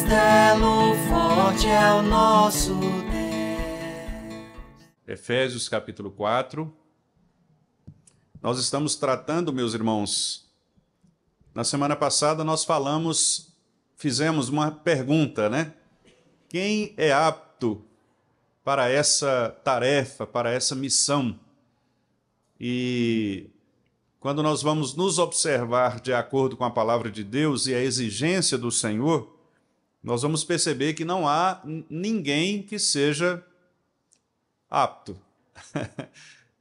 castelo forte é o nosso Deus. Efésios capítulo 4. Nós estamos tratando, meus irmãos, na semana passada nós fizemos uma pergunta, né? Quem é apto para essa tarefa, para essa missão? E quando nós vamos nos observar de acordo com a palavra de Deus e a exigência do Senhor, nós vamos perceber que não há ninguém que seja apto.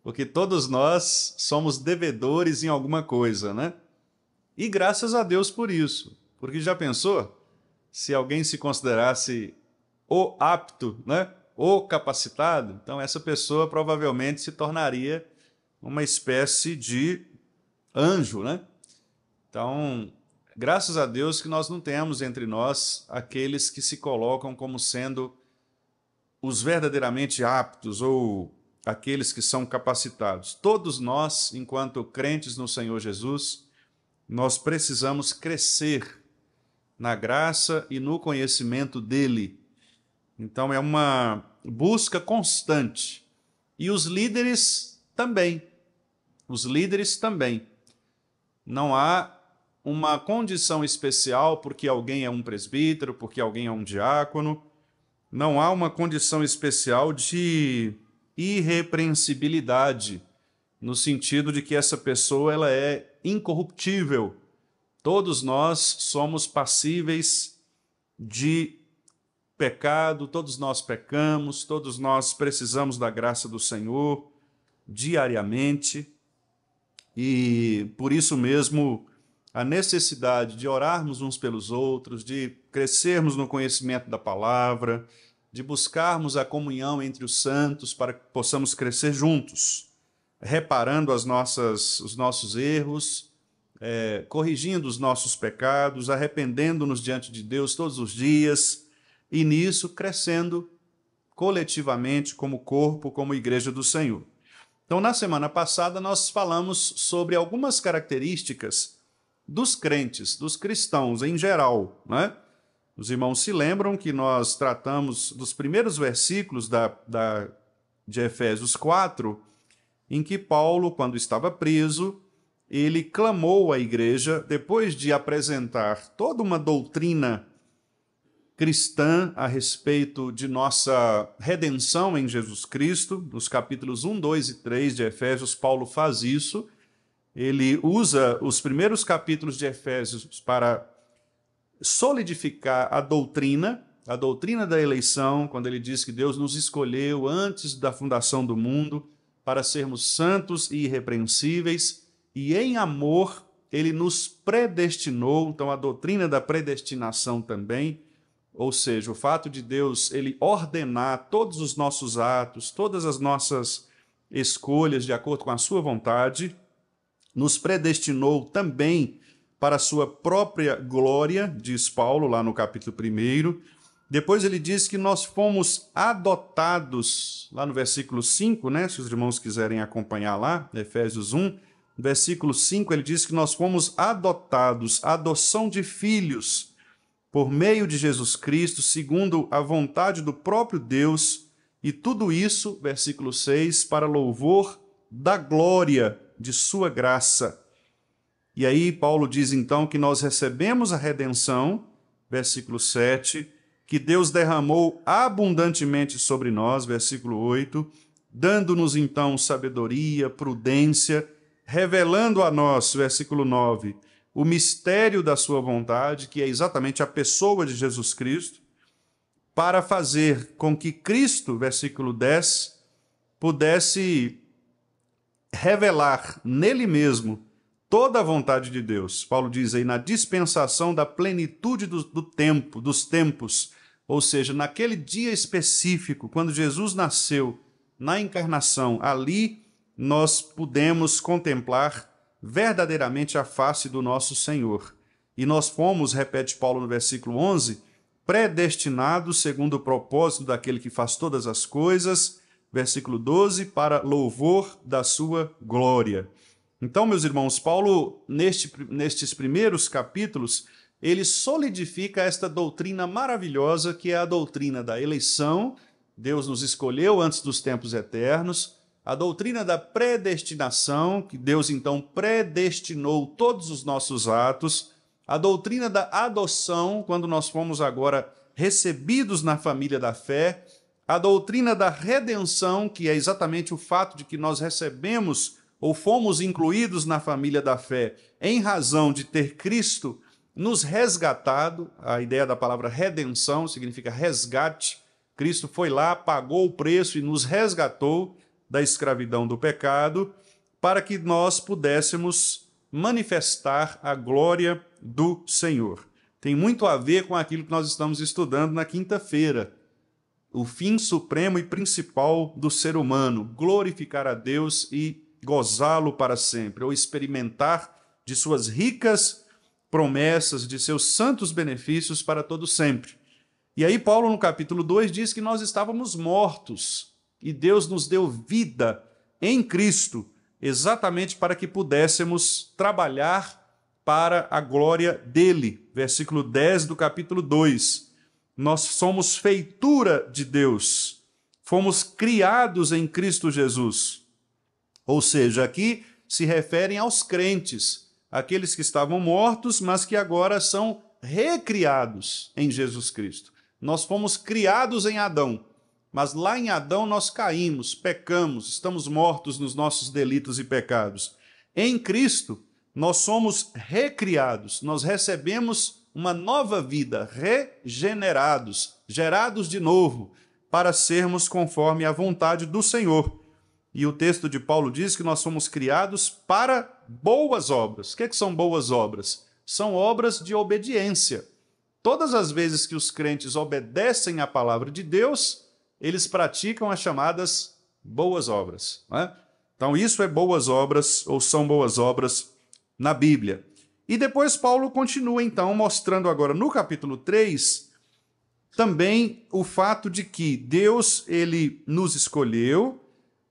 Porque todos nós somos devedores em alguma coisa, né? E graças a Deus por isso. Porque já pensou se alguém se considerasse o apto, né? O capacitado? Então essa pessoa provavelmente se tornaria uma espécie de anjo, né? Então, graças a Deus que nós não temos entre nós aqueles que se colocam como sendo os verdadeiramente aptos ou aqueles que são capacitados. Todos nós, enquanto crentes no Senhor Jesus, nós precisamos crescer na graça e no conhecimento dele. Então é uma busca constante. E os líderes também. Os líderes também. Não há uma condição especial porque alguém é um presbítero, porque alguém é um diácono. Não há uma condição especial de irrepreensibilidade, no sentido de que essa pessoa ela é incorruptível. Todos nós somos passíveis de pecado, todos nós pecamos, todos nós precisamos da graça do Senhor diariamente. E por isso mesmo a necessidade de orarmos uns pelos outros, de crescermos no conhecimento da palavra, de buscarmos a comunhão entre os santos para que possamos crescer juntos, reparando os nossos erros, corrigindo os nossos pecados, arrependendo-nos diante de Deus todos os dias, e nisso crescendo coletivamente como corpo, como igreja do Senhor. Então, na semana passada, nós falamos sobre algumas características dos crentes, dos cristãos em geral, né? Os irmãos se lembram que nós tratamos dos primeiros versículos de Efésios 4, em que Paulo, quando estava preso, ele clamou à igreja, depois de apresentar toda uma doutrina cristã a respeito de nossa redenção em Jesus Cristo. Nos capítulos 1, 2 e 3 de Efésios, Paulo faz isso. Ele usa os primeiros capítulos de Efésios para solidificar a doutrina da eleição, quando ele diz que Deus nos escolheu antes da fundação do mundo para sermos santos e irrepreensíveis, e em amor ele nos predestinou. Então a doutrina da predestinação também, ou seja, o fato de Deus ele ordenar todos os nossos atos, todas as nossas escolhas de acordo com a sua vontade, nos predestinou também para a sua própria glória, diz Paulo lá no capítulo 1. Depois ele diz que nós fomos adotados, lá no versículo 5, né? Se os irmãos quiserem acompanhar lá, Efésios 1, versículo 5, ele diz que nós fomos adotados, adoção de filhos, por meio de Jesus Cristo, segundo a vontade do próprio Deus, e tudo isso, versículo 6, para louvor da glória de sua graça. E aí Paulo diz então que nós recebemos a redenção, versículo 7, que Deus derramou abundantemente sobre nós, versículo 8, dando-nos então sabedoria, prudência, revelando a nós, versículo 9, o mistério da sua vontade, que é exatamente a pessoa de Jesus Cristo, para fazer com que Cristo, versículo 10, pudesse revelar nele mesmo toda a vontade de Deus. Paulo diz aí, na dispensação da plenitude dos tempos, ou seja, naquele dia específico, quando Jesus nasceu, na encarnação, ali nós pudemos contemplar verdadeiramente a face do nosso Senhor. E nós fomos, repete Paulo no versículo 11, predestinados segundo o propósito daquele que faz todas as coisas, versículo 12, para louvor da sua glória. Então, meus irmãos, Paulo, nestes primeiros capítulos, ele solidifica esta doutrina maravilhosa que é a doutrina da eleição. Deus nos escolheu antes dos tempos eternos. A doutrina da predestinação, que Deus então predestinou todos os nossos atos. A doutrina da adoção, quando nós fomos agora recebidos na família da fé. A doutrina da redenção, que é exatamente o fato de que nós recebemos ou fomos incluídos na família da fé em razão de ter Cristo nos resgatado. A ideia da palavra redenção significa resgate. Cristo foi lá, pagou o preço e nos resgatou da escravidão do pecado, para que nós pudéssemos manifestar a glória do Senhor. Tem muito a ver com aquilo que nós estamos estudando na quinta-feira. O fim supremo e principal do ser humano, glorificar a Deus e gozá-lo para sempre, ou experimentar de suas ricas promessas, de seus santos benefícios para todo sempre. E aí Paulo, no capítulo 2, diz que nós estávamos mortos e Deus nos deu vida em Cristo, exatamente para que pudéssemos trabalhar para a glória dele. Versículo 10 do capítulo 2. Nós somos feitura de Deus, fomos criados em Cristo Jesus. Ou seja, aqui se referem aos crentes, aqueles que estavam mortos, mas que agora são recriados em Jesus Cristo. Nós fomos criados em Adão, mas lá em Adão nós caímos, pecamos, estamos mortos nos nossos delitos e pecados. Em Cristo, nós somos recriados, nós recebemos uma nova vida, regenerados, gerados de novo, para sermos conforme a vontade do Senhor. E o texto de Paulo diz que nós somos criados para boas obras. O que são boas obras? São obras de obediência. Todas as vezes que os crentes obedecem à palavra de Deus, eles praticam as chamadas boas obras, não é? Então isso é boas obras, ou são boas obras na Bíblia. E depois Paulo continua então mostrando agora no capítulo 3 também o fato de que Deus, ele nos escolheu,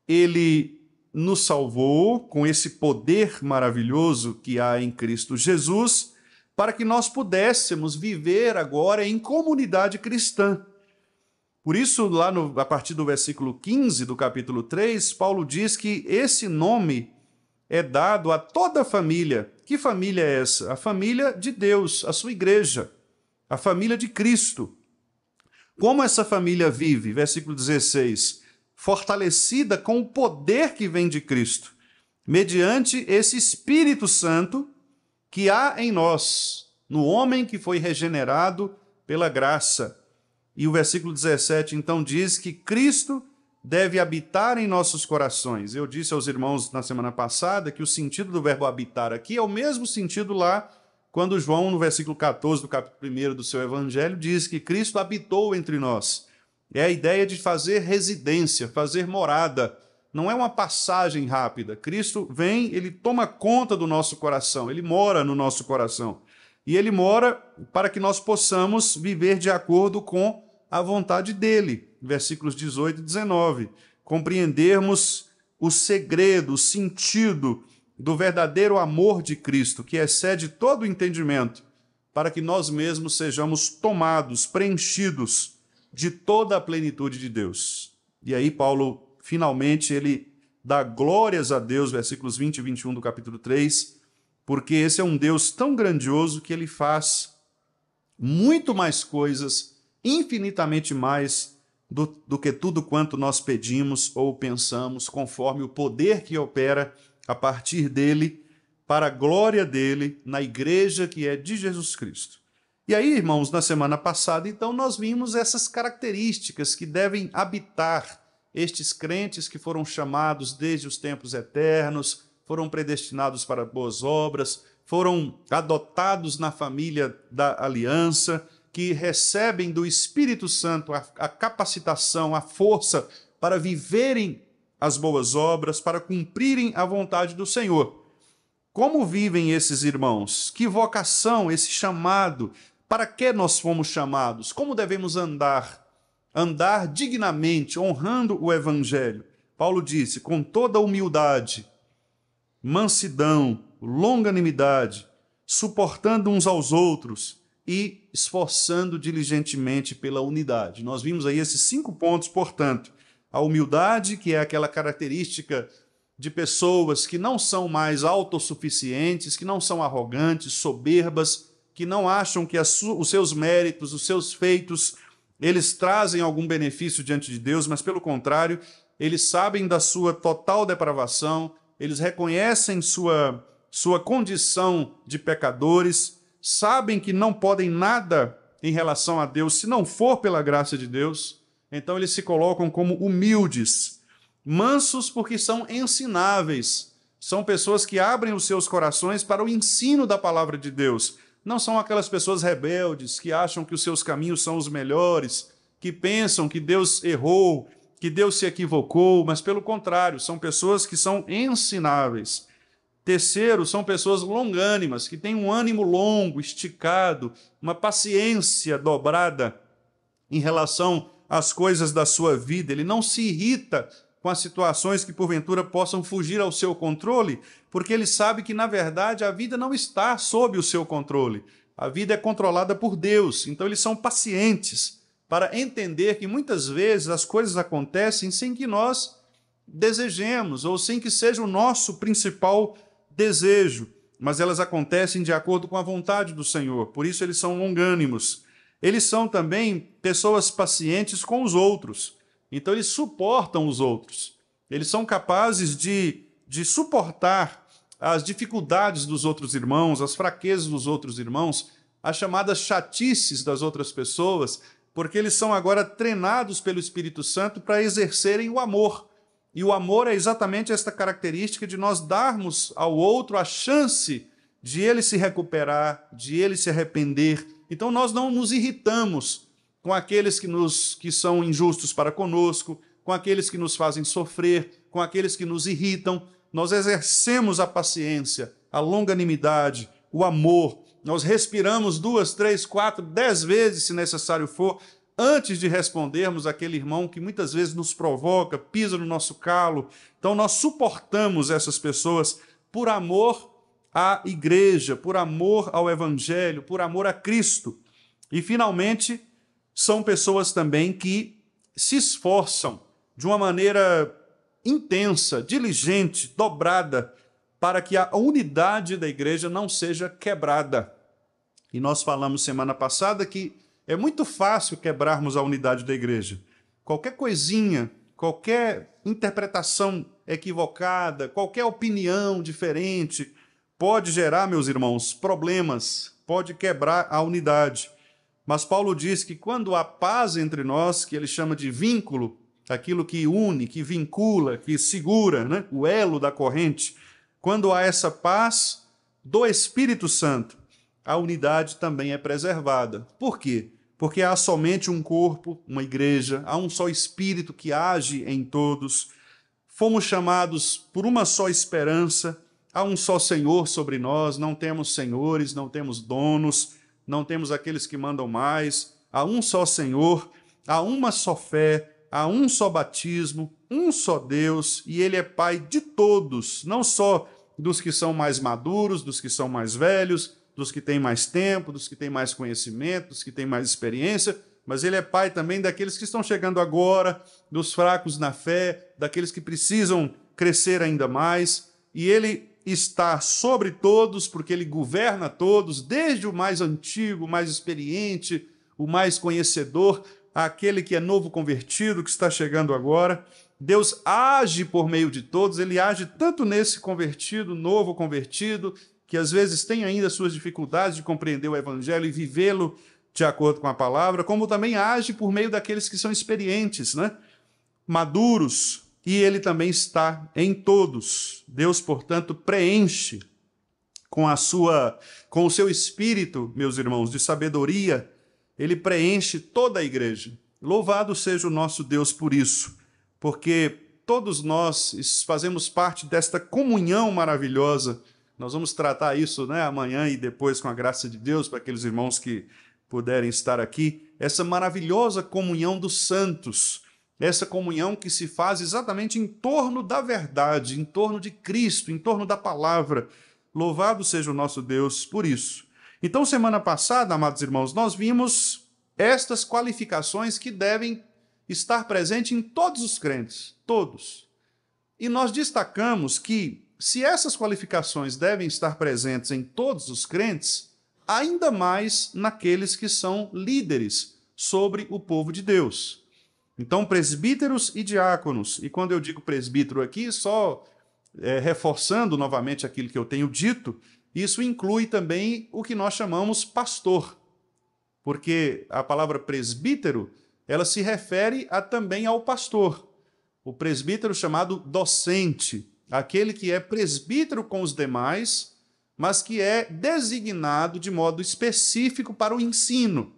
ele nos salvou com esse poder maravilhoso que há em Cristo Jesus, para que nós pudéssemos viver agora em comunidade cristã. Por isso, lá a partir do versículo 15 do capítulo 3, Paulo diz que esse nome é dado a toda a família. Que família é essa? A família de Deus, a sua igreja, a família de Cristo. Como essa família vive? Versículo 16. Fortalecida com o poder que vem de Cristo, mediante esse Espírito Santo que há em nós, no homem que foi regenerado pela graça. E o versículo 17, então, diz que Cristo deve habitar em nossos corações. Eu disse aos irmãos na semana passada que o sentido do verbo habitar aqui é o mesmo sentido lá, quando João, no versículo 14 do capítulo 1 do seu evangelho, diz que Cristo habitou entre nós. É a ideia de fazer residência, fazer morada. Não é uma passagem rápida. Cristo vem, ele toma conta do nosso coração, ele mora no nosso coração. E ele mora para que nós possamos viver de acordo com a vontade dele. Versículos 18 e 19. Compreendermos o segredo, o sentido do verdadeiro amor de Cristo, que excede todo o entendimento, para que nós mesmos sejamos tomados, preenchidos de toda a plenitude de Deus. E aí Paulo, finalmente, ele dá glórias a Deus, versículos 20 e 21 do capítulo 3, porque esse é um Deus tão grandioso que ele faz muito mais coisas, infinitamente mais do que tudo quanto nós pedimos ou pensamos, conforme o poder que opera a partir dele, para a glória dele, na igreja que é de Jesus Cristo. E aí, irmãos, na semana passada, então, nós vimos essas características que devem habitar estes crentes que foram chamados desde os tempos eternos, foram predestinados para boas obras, foram adotados na família da aliança, que recebem do Espírito Santo a capacitação, a força para viverem as boas obras, para cumprirem a vontade do Senhor. Como vivem esses irmãos? Que vocação, esse chamado? Para que nós fomos chamados? Como devemos andar? Andar dignamente, honrando o Evangelho. Paulo disse, com toda humildade, mansidão, longanimidade, suportando uns aos outros, e esforçando diligentemente pela unidade. Nós vimos aí esses 5 pontos, portanto. A humildade, que é aquela característica de pessoas que não são mais autossuficientes, que não são arrogantes, soberbas, que não acham que os seus méritos, os seus feitos, eles trazem algum benefício diante de Deus, mas pelo contrário, eles sabem da sua total depravação, eles reconhecem sua condição de pecadores, sabem que não podem nada em relação a Deus se não for pela graça de Deus, então eles se colocam como humildes, mansos porque são ensináveis, são pessoas que abrem os seus corações para o ensino da palavra de Deus. Não são aquelas pessoas rebeldes que acham que os seus caminhos são os melhores, que pensam que Deus errou, que Deus se equivocou, mas pelo contrário, são pessoas que são ensináveis. Terceiro, são pessoas longânimas, que têm um ânimo longo, esticado, uma paciência dobrada em relação às coisas da sua vida. Ele não se irrita com as situações que porventura possam fugir ao seu controle, porque ele sabe que, na verdade, a vida não está sob o seu controle. A vida é controlada por Deus. Então, eles são pacientes para entender que, muitas vezes, as coisas acontecem sem que nós desejemos ou sem que seja o nosso principal desejo, mas elas acontecem de acordo com a vontade do Senhor. Por isso, eles são longânimos. Eles são também pessoas pacientes com os outros. Então, eles suportam os outros. Eles são capazes de suportar as dificuldades dos outros irmãos, as fraquezas dos outros irmãos, as chamadas chatices das outras pessoas, porque eles são agora treinados pelo Espírito Santo para exercerem o amor. E o amor é exatamente esta característica de nós darmos ao outro a chance de ele se recuperar, de ele se arrepender. Então, nós não nos irritamos com aqueles que são injustos para conosco, com aqueles que nos fazem sofrer, com aqueles que nos irritam. Nós exercemos a paciência, a longanimidade, o amor. Nós respiramos 2, 3, 4, 10 vezes, se necessário for, antes de respondermos àquele irmão que muitas vezes nos provoca, pisa no nosso calo. Então, nós suportamos essas pessoas por amor à igreja, por amor ao evangelho, por amor a Cristo. E, finalmente, são pessoas também que se esforçam de uma maneira intensa, diligente, dobrada, para que a unidade da igreja não seja quebrada. E nós falamos semana passada que é muito fácil quebrarmos a unidade da igreja. Qualquer coisinha, qualquer interpretação equivocada, qualquer opinião diferente pode gerar, meus irmãos, problemas, pode quebrar a unidade. Mas Paulo diz que quando há paz entre nós, que ele chama de vínculo, aquilo que une, que vincula, que segura, né? O elo da corrente, quando há essa paz do Espírito Santo, a unidade também é preservada. Por quê? Porque há somente um corpo, uma igreja, há um só Espírito que age em todos. Fomos chamados por uma só esperança, há um só Senhor sobre nós, não temos senhores, não temos donos, não temos aqueles que mandam mais, há um só Senhor, há uma só fé, há um só batismo, um só Deus, e Ele é Pai de todos, não só dos que são mais maduros, dos que são mais velhos, dos que têm mais tempo, dos que têm mais conhecimento, dos que têm mais experiência, mas Ele é Pai também daqueles que estão chegando agora, dos fracos na fé, daqueles que precisam crescer ainda mais, e Ele está sobre todos, porque Ele governa todos, desde o mais antigo, o mais experiente, o mais conhecedor, aquele que é novo convertido, que está chegando agora. Deus age por meio de todos, Ele age tanto nesse convertido, novo convertido, que às vezes tem ainda suas dificuldades de compreender o Evangelho e vivê-lo de acordo com a palavra, como também age por meio daqueles que são experientes, né? Maduros, e Ele também está em todos. Deus, portanto, preenche com o seu espírito, meus irmãos, de sabedoria, Ele preenche toda a igreja. Louvado seja o nosso Deus por isso, porque todos nós fazemos parte desta comunhão maravilhosa. Nós vamos tratar isso, né, amanhã e depois, com a graça de Deus, para aqueles irmãos que puderem estar aqui, essa maravilhosa comunhão dos santos, essa comunhão que se faz exatamente em torno da verdade, em torno de Cristo, em torno da palavra. Louvado seja o nosso Deus por isso. Então, semana passada, amados irmãos, nós vimos estas qualificações que devem estar presentes em todos os crentes, todos. E nós destacamos que, se essas qualificações devem estar presentes em todos os crentes, ainda mais naqueles que são líderes sobre o povo de Deus. Então, presbíteros e diáconos, e quando eu digo presbítero aqui, só reforçando novamente aquilo que eu tenho dito, isso inclui também o que nós chamamos pastor, porque a palavra presbítero, ela se refere também ao pastor. O presbítero chamado docente, aquele que é presbítero com os demais, mas que é designado de modo específico para o ensino.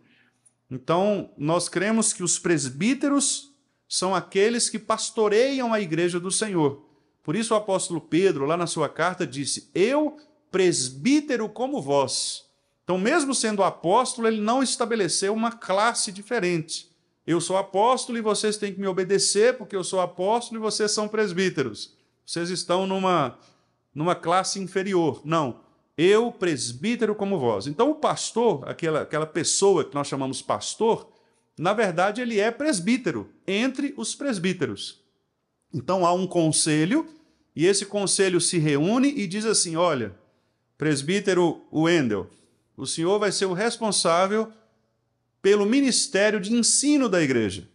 Então, nós cremos que os presbíteros são aqueles que pastoreiam a igreja do Senhor. Por isso o apóstolo Pedro, lá na sua carta, disse: eu, presbítero como vós. Então, mesmo sendo apóstolo, ele não estabeleceu uma classe diferente. Eu sou apóstolo e vocês têm que me obedecer, porque eu sou apóstolo e vocês são presbíteros. Vocês estão numa classe inferior. Não. Eu, presbítero como vós. Então, o pastor, aquela pessoa que nós chamamos pastor, na verdade, ele é presbítero entre os presbíteros. Então, há um conselho, e esse conselho se reúne e diz assim: olha, presbítero Wendel, o senhor vai ser o responsável pelo ministério de ensino da igreja.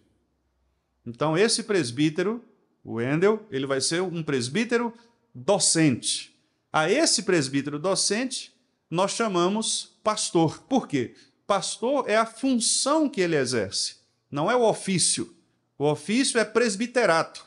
Então, esse presbítero, o Wendel, ele vai ser um presbítero docente. A esse presbítero docente, nós chamamos pastor. Por quê? Pastor é a função que ele exerce, não é o ofício. O ofício é presbiterato,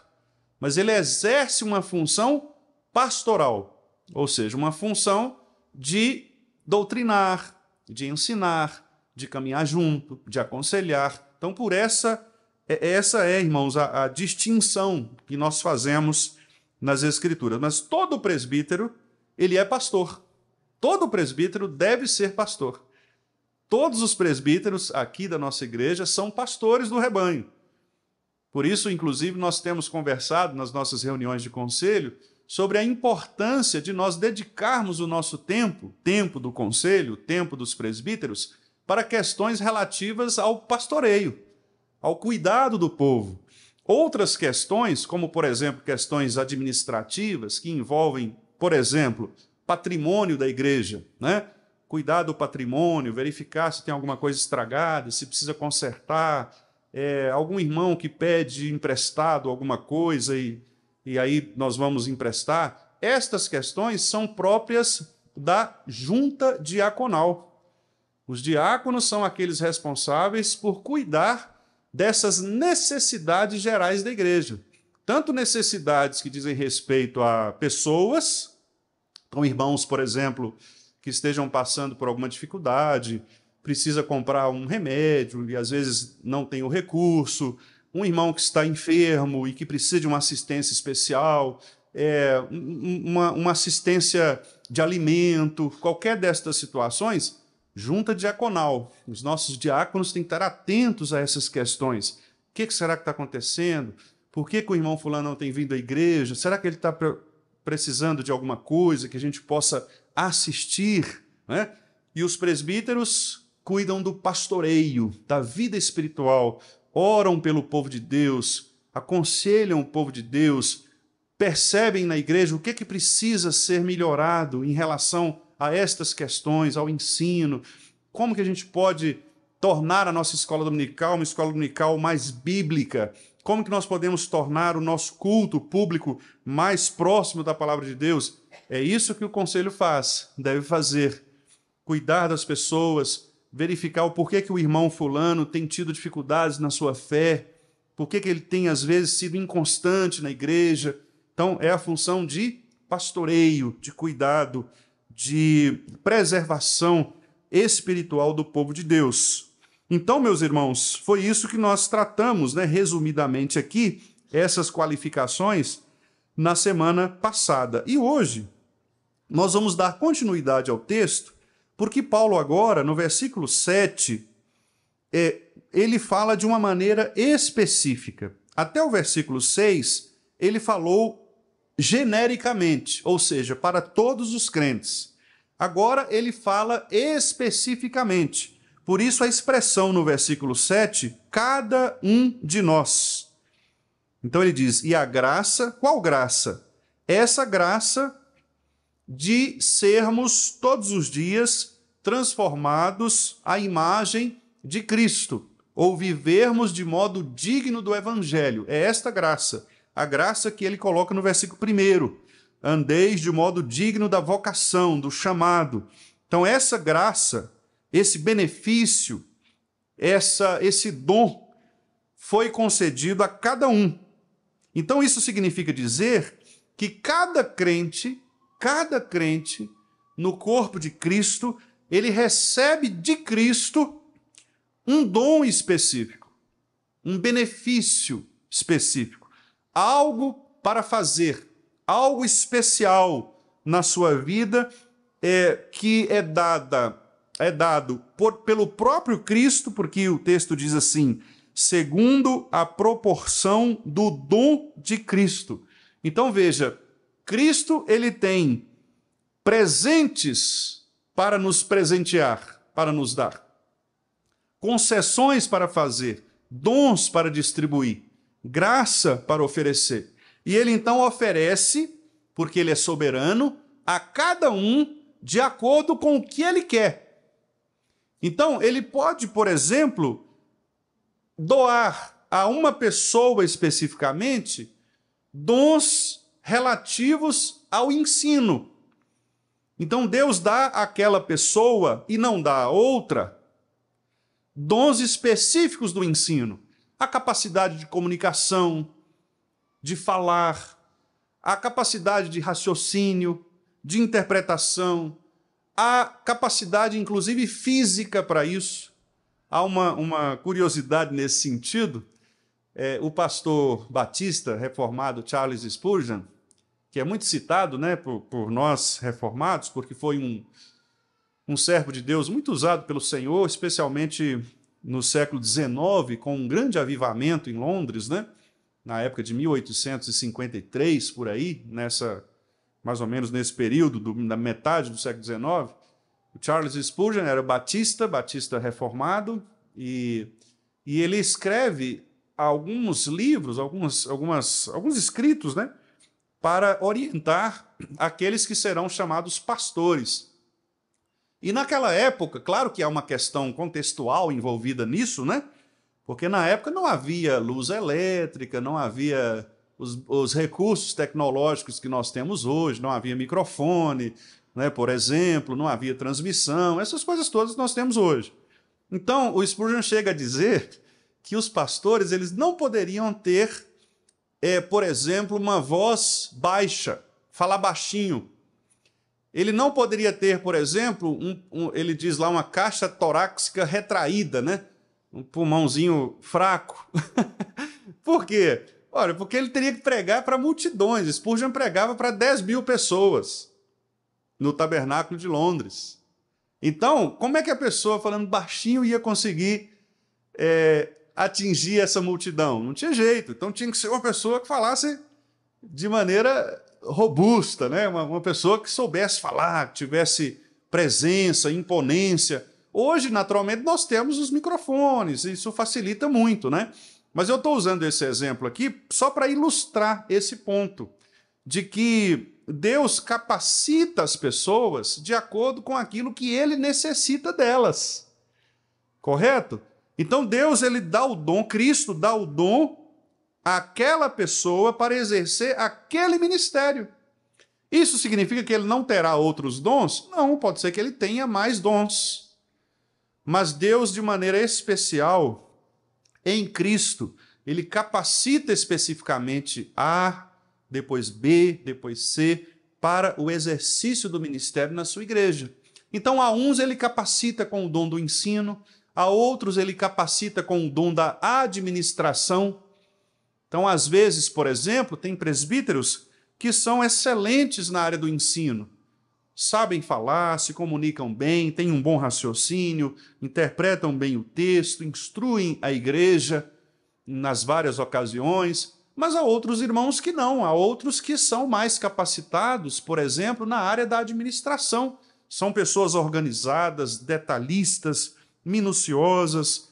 mas ele exerce uma função pastoral, ou seja, uma função de doutrinar, de ensinar, de caminhar junto, de aconselhar. Então, por essa é, irmãos, a distinção que nós fazemos nas Escrituras. Mas todo presbítero, ele é pastor. Todo presbítero deve ser pastor. Todos os presbíteros aqui da nossa igreja são pastores do rebanho. Por isso, inclusive, nós temos conversado nas nossas reuniões de conselho sobre a importância de nós dedicarmos o nosso tempo do conselho, tempo dos presbíteros, para questões relativas ao pastoreio, ao cuidado do povo. Outras questões, como, por exemplo, questões administrativas, que envolvem, por exemplo, patrimônio da igreja, né? Cuidar do patrimônio, verificar se tem alguma coisa estragada, se precisa consertar, algum irmão que pede emprestado alguma coisa e aí nós vamos emprestar. Estas questões são próprias da junta diaconal. Os diáconos são aqueles responsáveis por cuidar dessas necessidades gerais da igreja. Tanto necessidades que dizem respeito a pessoas, então irmãos, por exemplo, que estejam passando por alguma dificuldade, precisa comprar um remédio e às vezes não tem o recurso, um irmão que está enfermo e que precisa de uma assistência especial, uma assistência de alimento, qualquer destas situações, junta diaconal. Os nossos diáconos têm que estar atentos a essas questões. O que será que está acontecendo? Por que o irmão fulano não tem vindo à igreja? Será que ele está precisando de alguma coisa que a gente possa assistir? Né? E os presbíteros cuidam do pastoreio, da vida espiritual, oram pelo povo de Deus, aconselham o povo de Deus, percebem na igreja o que precisa ser melhorado em relação a estas questões, ao ensino, como que a gente pode tornar a nossa escola dominical uma escola dominical mais bíblica, como que nós podemos tornar o nosso culto público mais próximo da palavra de Deus. É isso que o conselho faz, deve fazer, cuidar das pessoas, verificar o porquê que o irmão fulano tem tido dificuldades na sua fé, porquê que ele tem, às vezes, sido inconstante na igreja. Então, é a função de pastoreio, de cuidado, de preservação espiritual do povo de Deus. Então, meus irmãos, foi isso que nós tratamos, né, resumidamente aqui, essas qualificações, na semana passada. E hoje, nós vamos dar continuidade ao texto, porque Paulo agora, no versículo 7, ele fala de uma maneira específica. Até o versículo 6, ele falou genericamente, ou seja, para todos os crentes. Agora ele fala especificamente. Por isso a expressão no versículo 7, cada um de nós. Então ele diz, e a graça, qual graça? Essa graça de sermos todos os dias transformados à imagem de Cristo, ou vivermos de modo digno do Evangelho. É esta graça, a graça que ele coloca no versículo 1. Andeis de modo digno da vocação, do chamado. Então essa graça, esse benefício, esse dom foi concedido a cada um. Então isso significa dizer que cada crente no corpo de Cristo, ele recebe de Cristo um dom específico, um benefício específico, algo para fazer, algo especial na sua vida que é dado pelo próprio Cristo, porque o texto diz assim, segundo a proporção do dom de Cristo. Então veja, Cristo ele tem presentes para nos presentear, para nos dar, concessões para fazer, dons para distribuir, graça para oferecer. E ele então oferece, porque ele é soberano, a cada um de acordo com o que ele quer. Então, ele pode, por exemplo, doar a uma pessoa especificamente dons relativos ao ensino. Então, Deus dá àquela pessoa e não dá a outra dons específicos do ensino. A capacidade de comunicação, de falar, a capacidade de raciocínio, de interpretação, a capacidade, inclusive, física para isso. Há uma curiosidade nesse sentido. O pastor batista reformado Charles Spurgeon, que é muito citado, né, por nós reformados, porque foi um servo de Deus muito usado pelo Senhor, especialmente no século XIX, com um grande avivamento em Londres, né, na época de 1853, por aí, mais ou menos nesse período, da metade do século XIX. O Charles Spurgeon era batista reformado, e ele escreve alguns livros, alguns escritos, né, para orientar aqueles que serão chamados pastores. E naquela época, claro que há uma questão contextual envolvida nisso, né? Porque na época não havia luz elétrica, não havia os recursos tecnológicos que nós temos hoje, não havia microfone, né, por exemplo, não havia transmissão, essas coisas todas nós temos hoje. Então, o Spurgeon chega a dizer que os pastores eles não poderiam ter, por exemplo, uma voz baixa, falar baixinho. Ele não poderia ter, por exemplo, ele diz lá, uma caixa torácica retraída, né? Um pulmãozinho fraco. Por quê? Olha, porque ele teria que pregar para multidões. Spurgeon pregava para 10.000 pessoas no tabernáculo de Londres. Então, como é que a pessoa falando baixinho ia conseguir atingir essa multidão? Não tinha jeito. Então tinha que ser uma pessoa que falasse de maneira robusta, né? Uma pessoa que soubesse falar, que tivesse presença, imponência. Hoje, naturalmente, nós temos os microfones, isso facilita muito, né? Mas eu estou usando esse exemplo aqui só para ilustrar esse ponto, de que Deus capacita as pessoas de acordo com aquilo que ele necessita delas. Correto? Então Deus ele dá o dom, Cristo dá o dom àquela pessoa para exercer aquele ministério. Isso significa que ele não terá outros dons? Não, pode ser que ele tenha mais dons. Mas Deus, de maneira especial, em Cristo, ele capacita especificamente A, depois B, depois C, para o exercício do ministério na sua igreja. Então, a uns ele capacita com o dom do ensino, a outros ele capacita com o dom da administração. Então, às vezes, por exemplo, tem presbíteros que são excelentes na área do ensino. Sabem falar, se comunicam bem, têm um bom raciocínio, interpretam bem o texto, instruem a igreja nas várias ocasiões, mas há outros irmãos que não, há outros que são mais capacitados, por exemplo, na área da administração, são pessoas organizadas, detalhistas, minuciosas,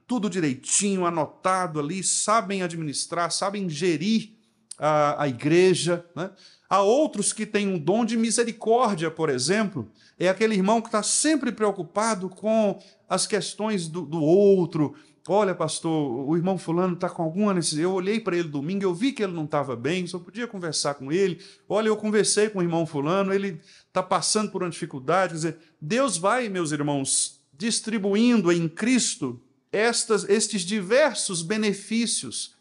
tudo direitinho, anotado ali, sabem administrar, sabem gerir a igreja, né? Há outros que têm um dom de misericórdia, por exemplo, é aquele irmão que está sempre preocupado com as questões do outro. Olha, pastor, o irmão fulano está com alguma necessidade. Eu olhei para ele domingo, eu vi que ele não estava bem, só podia conversar com ele. Olha, eu conversei com o irmão fulano, ele está passando por uma dificuldade. Quer dizer, Deus vai, meus irmãos, distribuindo em Cristo estes diversos benefícios,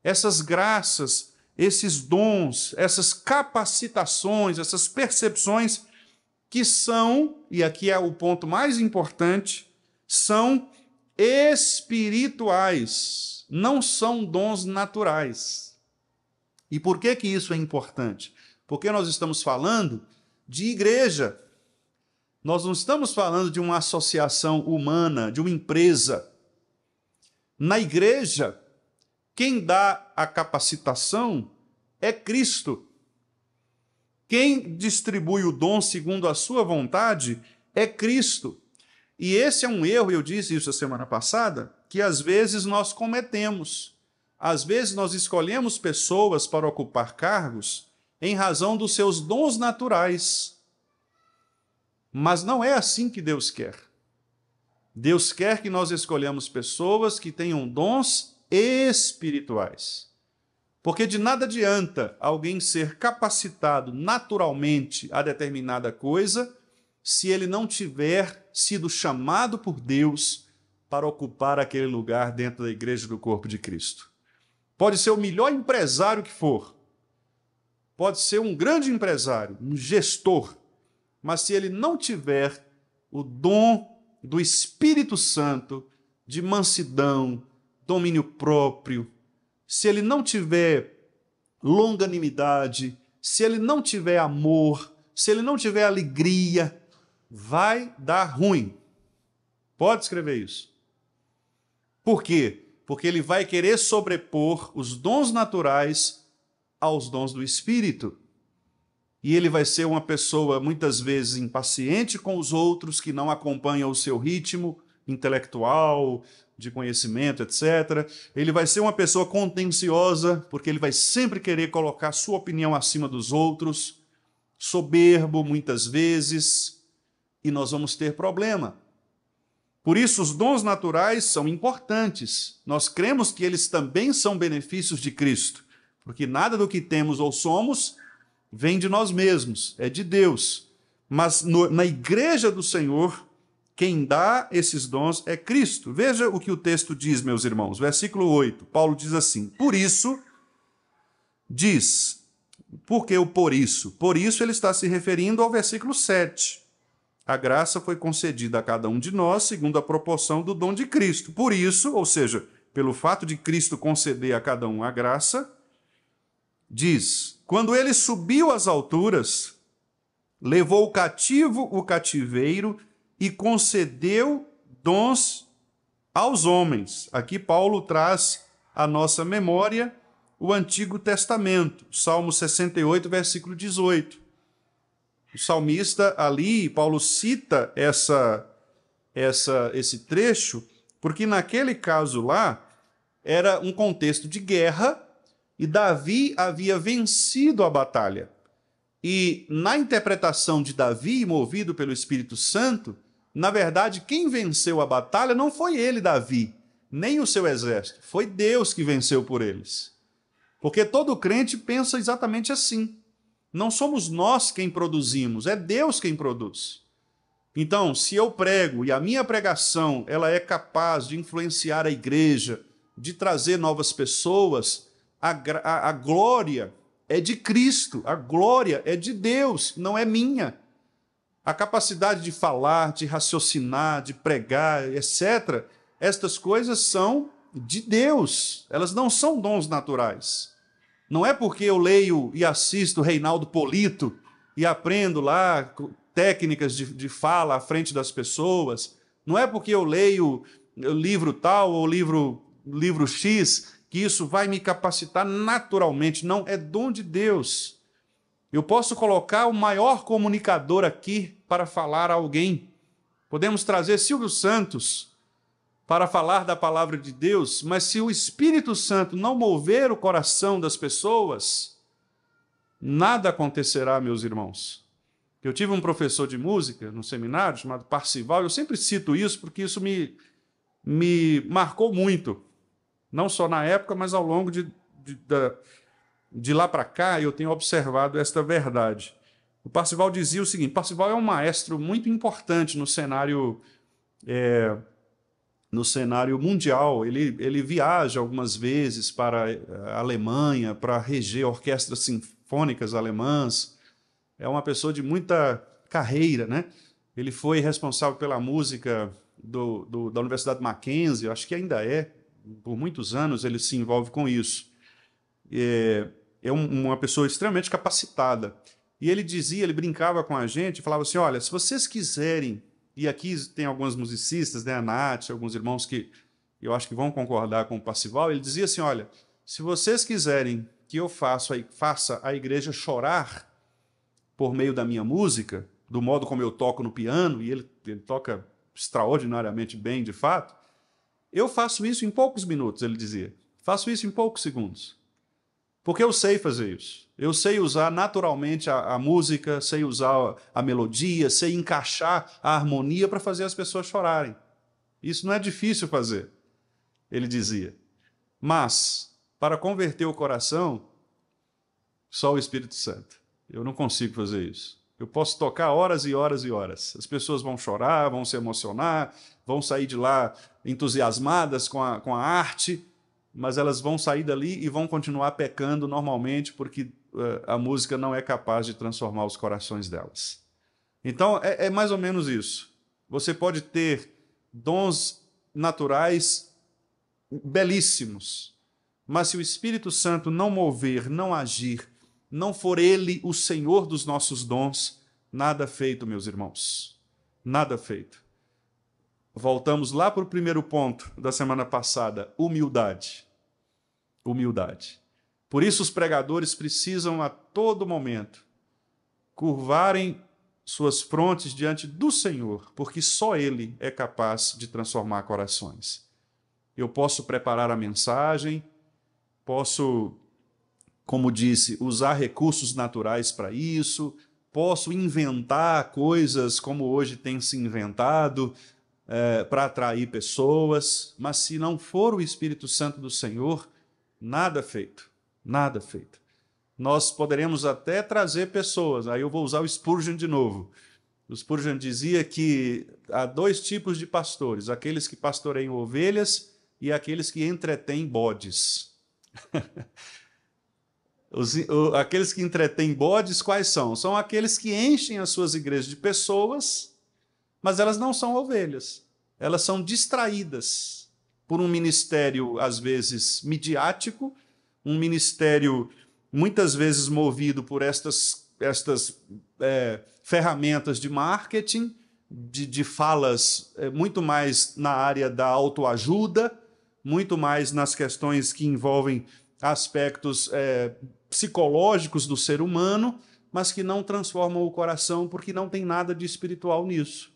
essas graças, esses dons, essas capacitações, essas percepções que são, e aqui é o ponto mais importante, são espirituais, não são dons naturais. E por que isso é importante? Porque nós estamos falando de igreja. Nós não estamos falando de uma associação humana, de uma empresa. Na igreja, quem dá a capacitação é Cristo. Quem distribui o dom segundo a sua vontade é Cristo. E esse é um erro, eu disse isso a semana passada, que às vezes nós cometemos. Às vezes nós escolhemos pessoas para ocupar cargos em razão dos seus dons naturais. Mas não é assim que Deus quer. Deus quer que nós escolhamos pessoas que tenham dons espirituais. Porque de nada adianta alguém ser capacitado naturalmente a determinada coisa se ele não tiver sido chamado por Deus para ocupar aquele lugar dentro da igreja do corpo de Cristo. Pode ser o melhor empresário que for, pode ser um grande empresário, um gestor, mas se ele não tiver o dom do Espírito Santo, de mansidão, domínio próprio, se ele não tiver longanimidade, se ele não tiver amor, se ele não tiver alegria, vai dar ruim. Pode escrever isso. Por quê? Porque ele vai querer sobrepor os dons naturais aos dons do Espírito. E ele vai ser uma pessoa, muitas vezes, impaciente com os outros, que não acompanham o seu ritmo intelectual, de conhecimento, etc. Ele vai ser uma pessoa contenciosa, porque ele vai sempre querer colocar sua opinião acima dos outros, soberbo, muitas vezes, e nós vamos ter problema. Por isso, os dons naturais são importantes. Nós cremos que eles também são benefícios de Cristo, porque nada do que temos ou somos vem de nós mesmos, é de Deus. Mas na igreja do Senhor, quem dá esses dons é Cristo. Veja o que o texto diz, meus irmãos. Versículo 8, Paulo diz assim: por isso, diz, por que o por isso? Por isso ele está se referindo ao versículo 7. A graça foi concedida a cada um de nós segundo a proporção do dom de Cristo. Por isso, ou seja, pelo fato de Cristo conceder a cada um a graça, diz, quando ele subiu às alturas, levou cativo o cativeiro e concedeu dons aos homens. Aqui Paulo traz à nossa memória o Antigo Testamento, Salmo 68, versículo 18. O salmista ali, Paulo cita esse trecho, porque naquele caso lá era um contexto de guerra e Davi havia vencido a batalha. E na interpretação de Davi, movido pelo Espírito Santo, na verdade, quem venceu a batalha não foi ele, Davi, nem o seu exército, foi Deus que venceu por eles. Porque todo crente pensa exatamente assim. Não somos nós quem produzimos, é Deus quem produz. Então, se eu prego e a minha pregação ela é capaz de influenciar a igreja, de trazer novas pessoas, a glória é de Cristo, a glória é de Deus, não é minha. A capacidade de falar, de raciocinar, de pregar, etc., estas coisas são de Deus, elas não são dons naturais. Não é porque eu leio e assisto Reinaldo Polito e aprendo lá técnicas de fala à frente das pessoas, não é porque eu leio o livro tal ou livro X que isso vai me capacitar naturalmente. Não, é dom de Deus. Eu posso colocar o maior comunicador aqui para falar a alguém. Podemos trazer Silvio Santos para falar da palavra de Deus, mas se o Espírito Santo não mover o coração das pessoas, nada acontecerá, meus irmãos. Eu tive um professor de música no seminário chamado Parcival, eu sempre cito isso porque isso me marcou muito, não só na época, mas ao longo de lá para cá eu tenho observado esta verdade. O Parcival dizia o seguinte: Parcival é um maestro muito importante no cenário mundial. Ele viaja algumas vezes para a Alemanha para reger orquestras sinfônicas alemãs. É uma pessoa de muita carreira, né? Ele foi responsável pela música da Universidade Mackenzie, acho que ainda é, por muitos anos ele se envolve com isso. É uma pessoa extremamente capacitada. E ele dizia, ele brincava com a gente, falava assim: olha, se vocês quiserem, e aqui tem alguns musicistas, né, a Nath, alguns irmãos que eu acho que vão concordar com o Parcival, ele dizia assim: olha, se vocês quiserem que eu faça a igreja chorar por meio da minha música, do modo como eu toco no piano, e ele toca extraordinariamente bem, de fato, eu faço isso em poucos minutos, ele dizia. Faço isso em poucos segundos. Porque eu sei fazer isso. Eu sei usar naturalmente a música, sei usar a melodia, sei encaixar a harmonia para fazer as pessoas chorarem. Isso não é difícil fazer, ele dizia. Mas, para converter o coração, só o Espírito Santo. Eu não consigo fazer isso. Eu posso tocar horas e horas e horas. As pessoas vão chorar, vão se emocionar, vão sair de lá entusiasmadas com a arte, mas elas vão sair dali e vão continuar pecando normalmente, porque a música não é capaz de transformar os corações delas. Então, é mais ou menos isso. Você pode ter dons naturais belíssimos, mas se o Espírito Santo não mover, não agir, não for Ele o Senhor dos nossos dons, nada feito, meus irmãos. Nada feito. Voltamos lá para o primeiro ponto da semana passada: humildade. Humildade. Por isso os pregadores precisam a todo momento curvarem suas frontes diante do Senhor, porque só Ele é capaz de transformar corações. Eu posso preparar a mensagem, posso, como disse, usar recursos naturais para isso, posso inventar coisas como hoje tem se inventado para atrair pessoas, mas se não for o Espírito Santo do Senhor, nada feito, nada feito. Nós poderemos até trazer pessoas, aí eu vou usar o Spurgeon de novo. O Spurgeon dizia que há dois tipos de pastores: aqueles que pastoreiam ovelhas e aqueles que entretêm bodes. Aqueles que entretêm bodes, quais são? São aqueles que enchem as suas igrejas de pessoas, mas elas não são ovelhas. Elas são distraídas por um ministério, às vezes, midiático, um ministério, muitas vezes, movido por estas ferramentas de marketing, de falas muito mais na área da autoajuda, muito mais nas questões que envolvem aspectos psicológicos do ser humano, mas que não transformam o coração porque não tem nada de espiritual nisso.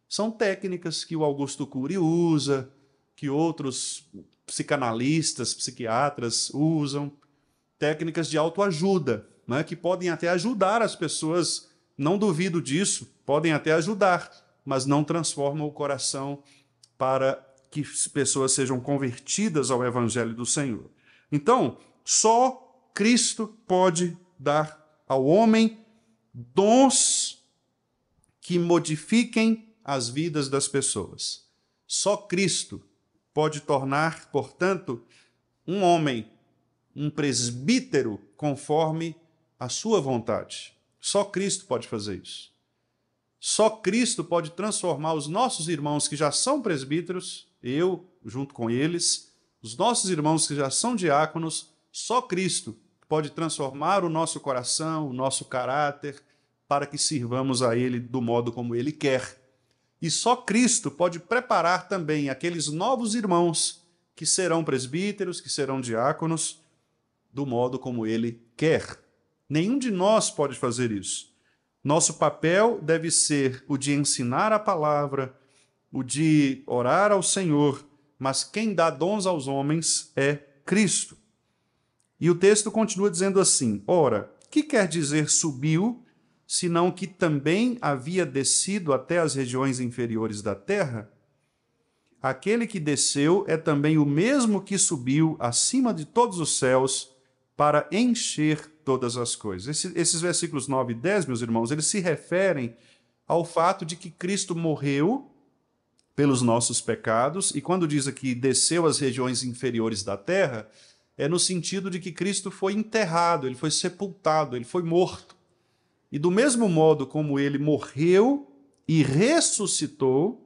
São técnicas que o Augusto Cury usa, que outros psicanalistas, psiquiatras usam, técnicas de autoajuda, né, que podem até ajudar as pessoas, não duvido disso, podem até ajudar, mas não transformam o coração para que pessoas sejam convertidas ao Evangelho do Senhor. Então, só Cristo pode dar ao homem dons que modifiquem as vidas das pessoas. Só Cristo pode tornar, portanto, um homem, um presbítero conforme a sua vontade. Só Cristo pode fazer isso. Só Cristo pode transformar os nossos irmãos que já são presbíteros, eu junto com eles, os nossos irmãos que já são diáconos, só Cristo pode transformar o nosso coração, o nosso caráter, para que sirvamos a Ele do modo como Ele quer. E só Cristo pode preparar também aqueles novos irmãos que serão presbíteros, que serão diáconos, do modo como Ele quer. Nenhum de nós pode fazer isso. Nosso papel deve ser o de ensinar a palavra, o de orar ao Senhor, mas quem dá dons aos homens é Cristo. E o texto continua dizendo assim: ora, que quer dizer subiu, senão que também havia descido até as regiões inferiores da terra? Aquele que desceu é também o mesmo que subiu acima de todos os céus para encher todas as coisas. Esses versículos 9 e 10, meus irmãos, eles se referem ao fato de que Cristo morreu pelos nossos pecados, e quando diz aqui desceu às regiões inferiores da terra, é no sentido de que Cristo foi enterrado, ele foi sepultado, ele foi morto. E do mesmo modo como ele morreu e ressuscitou,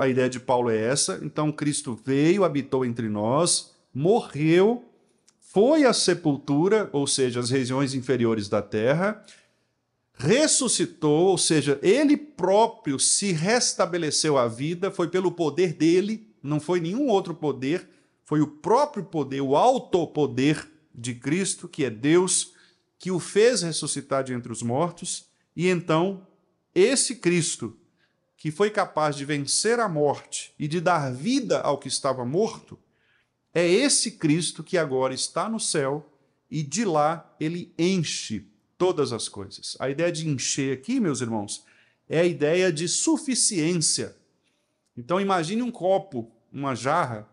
a ideia de Paulo é essa, então Cristo veio, habitou entre nós, morreu, foi à sepultura, ou seja, às regiões inferiores da terra, ressuscitou, ou seja, ele próprio se restabeleceu à vida, foi pelo poder dele, não foi nenhum outro poder, foi o próprio poder, o autopoder de Cristo, que é Deus, que o fez ressuscitar de entre os mortos, e então esse Cristo, que foi capaz de vencer a morte e de dar vida ao que estava morto, é esse Cristo que agora está no céu e de lá ele enche todas as coisas. A ideia de encher aqui, meus irmãos, é a ideia de suficiência. Então imagine um copo, uma jarra,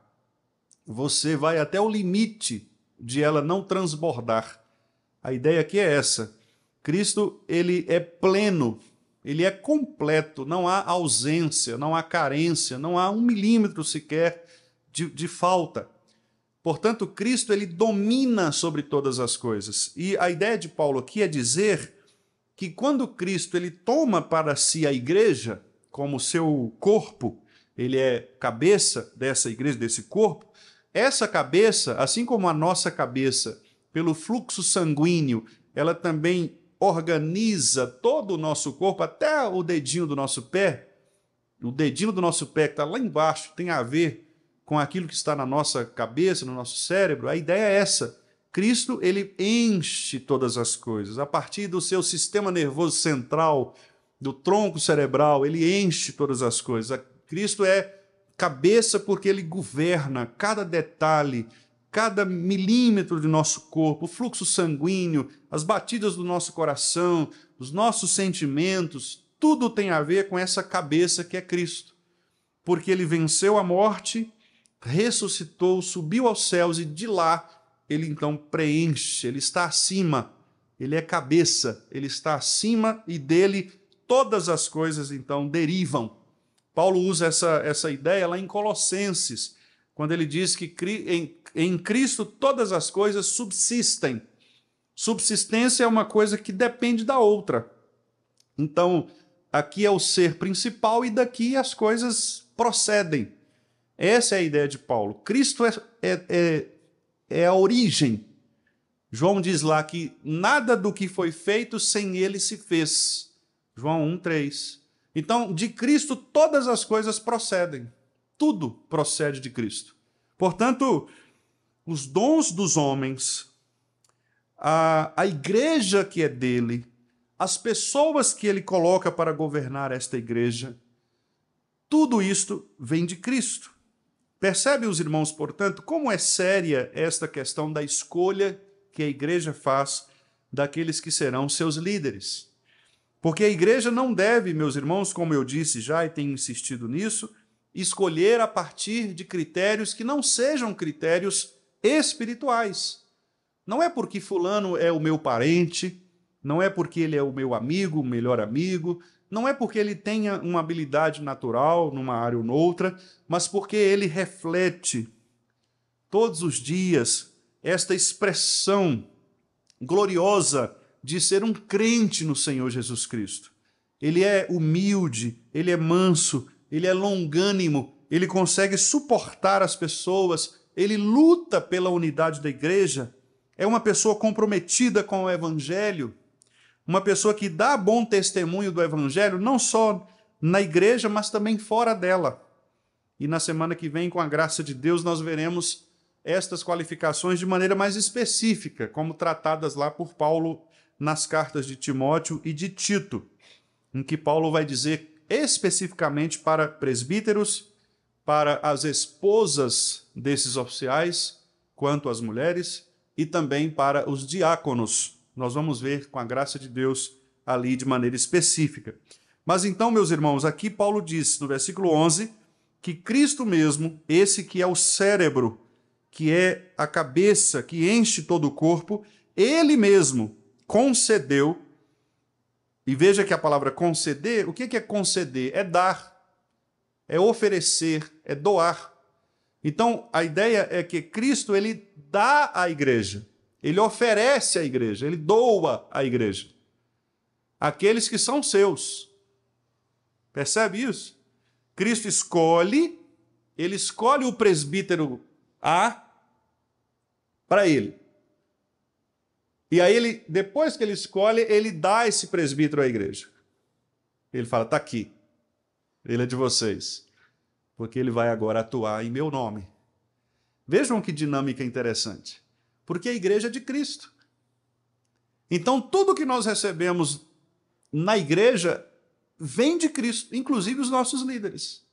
você vai até o limite de ela não transbordar. A ideia aqui é essa. Cristo, ele é pleno, ele é completo, não há ausência, não há carência, não há 1 milímetro sequer de falta. Portanto, Cristo, ele domina sobre todas as coisas. E a ideia de Paulo aqui é dizer que quando Cristo ele toma para si a igreja como seu corpo, ele é cabeça dessa igreja, desse corpo, essa cabeça, assim como a nossa cabeça, pelo fluxo sanguíneo, ela também organiza todo o nosso corpo, até o dedinho do nosso pé. O dedinho do nosso pé que está lá embaixo tem a ver com aquilo que está na nossa cabeça, no nosso cérebro. A ideia é essa. Cristo, ele enche todas as coisas. A partir do seu sistema nervoso central, do tronco cerebral, ele enche todas as coisas. Cristo é cabeça porque ele governa cada detalhe, cada milímetro de nosso corpo, o fluxo sanguíneo, as batidas do nosso coração, os nossos sentimentos, tudo tem a ver com essa cabeça que é Cristo. Porque ele venceu a morte, ressuscitou, subiu aos céus e de lá ele então preenche, ele está acima, ele é cabeça, ele está acima e dele todas as coisas então derivam. Paulo usa essa ideia lá em Colossenses, quando ele diz que em Cristo todas as coisas subsistem. Subsistência é uma coisa que depende da outra. Então, aqui é o ser principal e daqui as coisas procedem. Essa é a ideia de Paulo. Cristo é a origem. João diz lá que nada do que foi feito sem ele se fez. João 1:3. Então, de Cristo todas as coisas procedem. Tudo procede de Cristo. Portanto, os dons dos homens, a igreja que é dele, as pessoas que ele coloca para governar esta igreja, tudo isto vem de Cristo. Percebem os irmãos, portanto, como é séria esta questão da escolha que a igreja faz daqueles que serão seus líderes? Porque a igreja não deve, meus irmãos, como eu disse já e tenho insistido nisso, escolher a partir de critérios que não sejam critérios espirituais. Não é porque fulano é o meu parente, não é porque ele é o meu amigo, o melhor amigo, não é porque ele tenha uma habilidade natural numa área ou noutra, mas porque ele reflete todos os dias esta expressão gloriosa de ser um crente no Senhor Jesus Cristo. Ele é humilde, ele é manso, ele é longânimo, ele consegue suportar as pessoas, ele luta pela unidade da igreja, é uma pessoa comprometida com o Evangelho, uma pessoa que dá bom testemunho do Evangelho, não só na igreja, mas também fora dela. E na semana que vem, com a graça de Deus, nós veremos estas qualificações de maneira mais específica, como tratadas lá por Paulo nas cartas de Timóteo e de Tito, em que Paulo vai dizer especificamente para presbíteros, para as esposas desses oficiais, quanto às mulheres, e também para os diáconos. Nós vamos ver, com a graça de Deus, ali de maneira específica. Mas então, meus irmãos, aqui Paulo diz, no versículo 11, que Cristo mesmo, esse que é o cérebro, que é a cabeça, que enche todo o corpo, ele mesmo concedeu, e veja que a palavra conceder, o que é conceder? É dar, é oferecer, é doar. Então, a ideia é que Cristo, ele dá à igreja, ele oferece à igreja, ele doa à igreja. Aqueles que são seus. Percebe isso? Cristo escolhe, ele escolhe o presbítero A para ele. E aí, ele, depois que ele escolhe, ele dá esse presbítero à igreja. Ele fala, está aqui, ele é de vocês, porque ele vai agora atuar em meu nome. Vejam que dinâmica interessante. Porque a igreja é de Cristo. Então, tudo que nós recebemos na igreja vem de Cristo, inclusive os nossos líderes.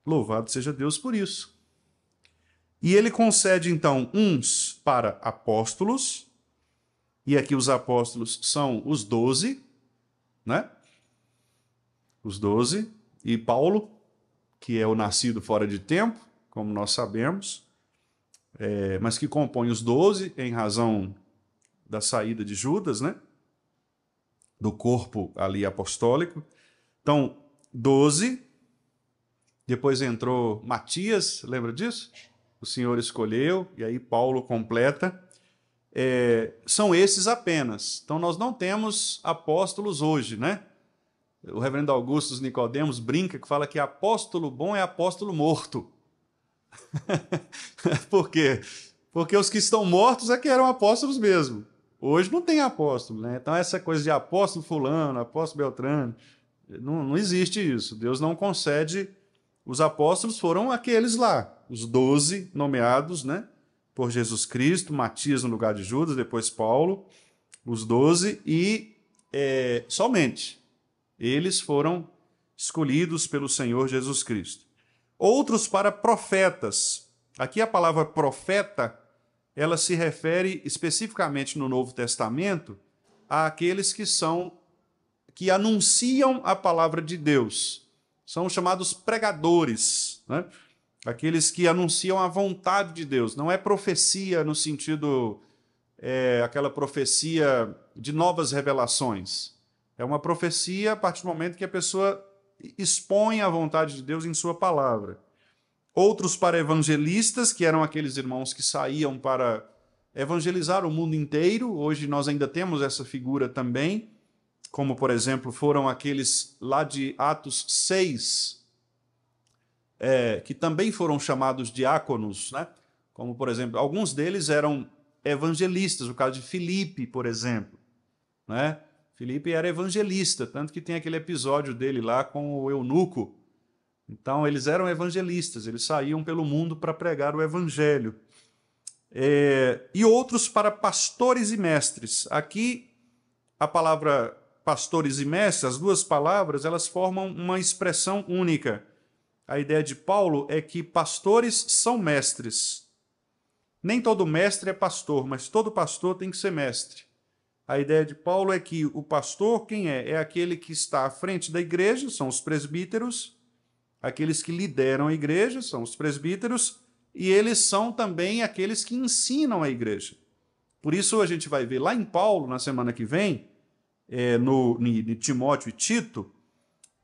Louvado seja Deus por isso. E ele concede, então, uns para apóstolos, e aqui os apóstolos são os 12, né? Os 12, e Paulo, que é o nascido fora de tempo, como nós sabemos, mas que compõe os 12 em razão da saída de Judas, né? Do corpo ali apostólico. Então, 12, depois entrou Matias, lembra disso? O Senhor escolheu, e aí Paulo completa. São esses apenas. Então, nós não temos apóstolos hoje, né? O reverendo Augusto Nicodemos brinca que fala que apóstolo bom é apóstolo morto. Por quê? Porque os que estão mortos é que eram apóstolos mesmo. Hoje não tem apóstolo, né? Então, essa coisa de apóstolo fulano, apóstolo Beltrano, não existe isso. Deus não concede. Os apóstolos foram aqueles lá, os 12 nomeados, né, por Jesus Cristo, Matias no lugar de Judas, depois Paulo, os 12, e somente eles foram escolhidos pelo Senhor Jesus Cristo. Outros para profetas. Aqui a palavra profeta, ela se refere especificamente no Novo Testamento àqueles que anunciam a palavra de Deus. São chamados pregadores, né? Aqueles que anunciam a vontade de Deus. Não é profecia no sentido, aquela profecia de novas revelações. É uma profecia a partir do momento que a pessoa expõe a vontade de Deus em sua palavra. Outros para evangelistas, que eram aqueles irmãos que saíam para evangelizar o mundo inteiro. Hoje nós ainda temos essa figura também, como, por exemplo, foram aqueles lá de Atos 6, que também foram chamados diáconos, né? Como, por exemplo, alguns deles eram evangelistas, o caso de Filipe, por exemplo, né? Filipe era evangelista, tanto que tem aquele episódio dele lá com o eunuco. Então, eles eram evangelistas, eles saíam pelo mundo para pregar o evangelho. E outros para pastores e mestres. Aqui, a palavra pastores e mestres, as duas palavras, elas formam uma expressão única. A ideia de Paulo é que pastores são mestres. Nem todo mestre é pastor, mas todo pastor tem que ser mestre. A ideia de Paulo é que o pastor, quem é? É aquele que está à frente da igreja, são os presbíteros. Aqueles que lideram a igreja são os presbíteros, e eles são também aqueles que ensinam a igreja. Por isso a gente vai ver lá em Paulo, na semana que vem, no Timóteo e Tito,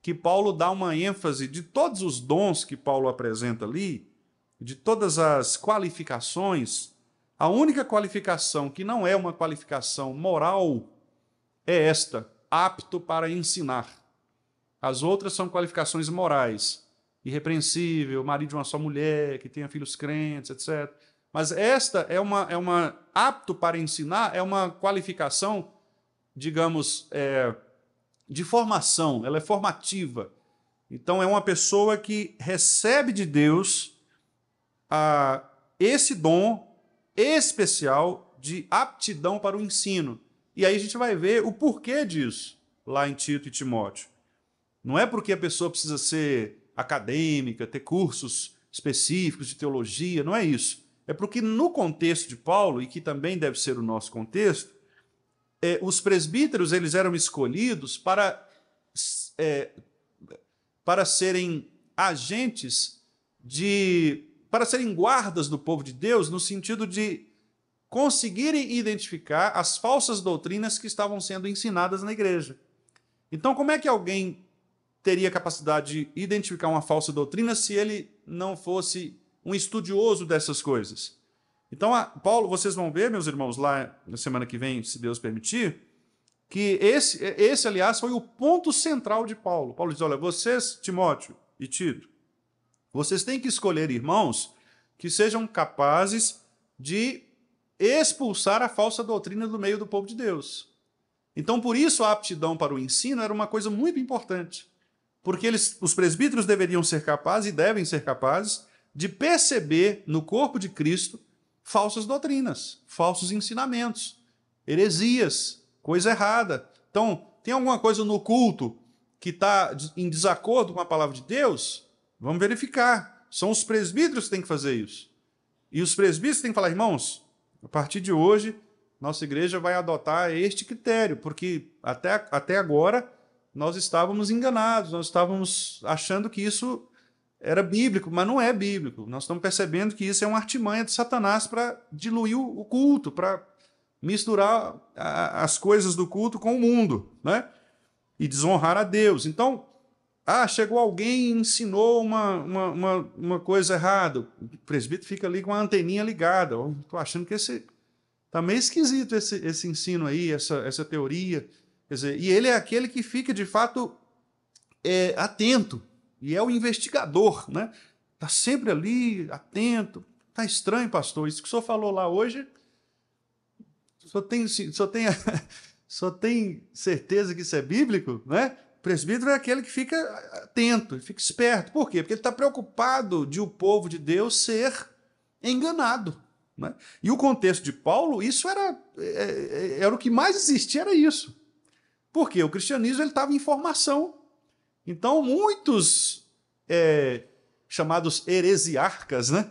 que Paulo dá uma ênfase de todos os dons que Paulo apresenta ali, de todas as qualificações. A única qualificação que não é uma qualificação moral é esta: apto para ensinar. As outras são qualificações morais: irrepreensível, marido de uma só mulher, que tenha filhos crentes, etc. Mas esta é uma apto para ensinar, é uma qualificação, digamos, de formação, ela é formativa. Então, é uma pessoa que recebe de Deus esse dom especial de aptidão para o ensino. E aí a gente vai ver o porquê disso, lá em Tito e Timóteo. Não é porque a pessoa precisa ser acadêmica, ter cursos específicos de teologia, não é isso. É porque no contexto de Paulo, e que também deve ser o nosso contexto, os presbíteros eles eram escolhidos para serem agentes para serem guardas do povo de Deus, no sentido de conseguirem identificar as falsas doutrinas que estavam sendo ensinadas na igreja. Então, como é que alguém teria capacidade de identificar uma falsa doutrina se ele não fosse um estudioso dessas coisas? Então, Paulo, vocês vão ver, meus irmãos, lá na semana que vem, se Deus permitir, que esse, aliás, foi o ponto central de Paulo. Paulo diz, olha, vocês, Timóteo e Tito, vocês têm que escolher irmãos que sejam capazes de expulsar a falsa doutrina do meio do povo de Deus. Então, por isso, a aptidão para o ensino era uma coisa muito importante. Porque os presbíteros deveriam ser capazes, e devem ser capazes, de perceber no corpo de Cristo falsas doutrinas, falsos ensinamentos, heresias, coisa errada. Então, tem alguma coisa no culto que está em desacordo com a palavra de Deus? Vamos verificar. São os presbíteros que têm que fazer isso. E os presbíteros têm que falar, irmãos, a partir de hoje, nossa igreja vai adotar este critério, porque até agora nós estávamos enganados, nós estávamos achando que isso era bíblico, mas não é bíblico. Nós estamos percebendo que isso é uma artimanha de Satanás para diluir o culto, para misturar as coisas do culto com o mundo, né? E desonrar a Deus. Então, chegou alguém e ensinou uma coisa errada. O presbítero fica ali com a anteninha ligada. Estou achando que está meio esquisito esse ensino aí, essa teoria. Quer dizer, e ele é aquele que fica, de fato, atento. E é o investigador, né? Está sempre ali, atento. Está estranho, pastor. Isso que o senhor falou lá hoje, só tem certeza que isso é bíblico, né? O presbítero é aquele que fica atento, fica esperto. Por quê? Porque ele está preocupado de o povo de Deus ser enganado, né? E o contexto de Paulo, isso era o que mais existia, era isso. Por quê? O cristianismo estava em formação. Então, muitos chamados heresiarcas, né,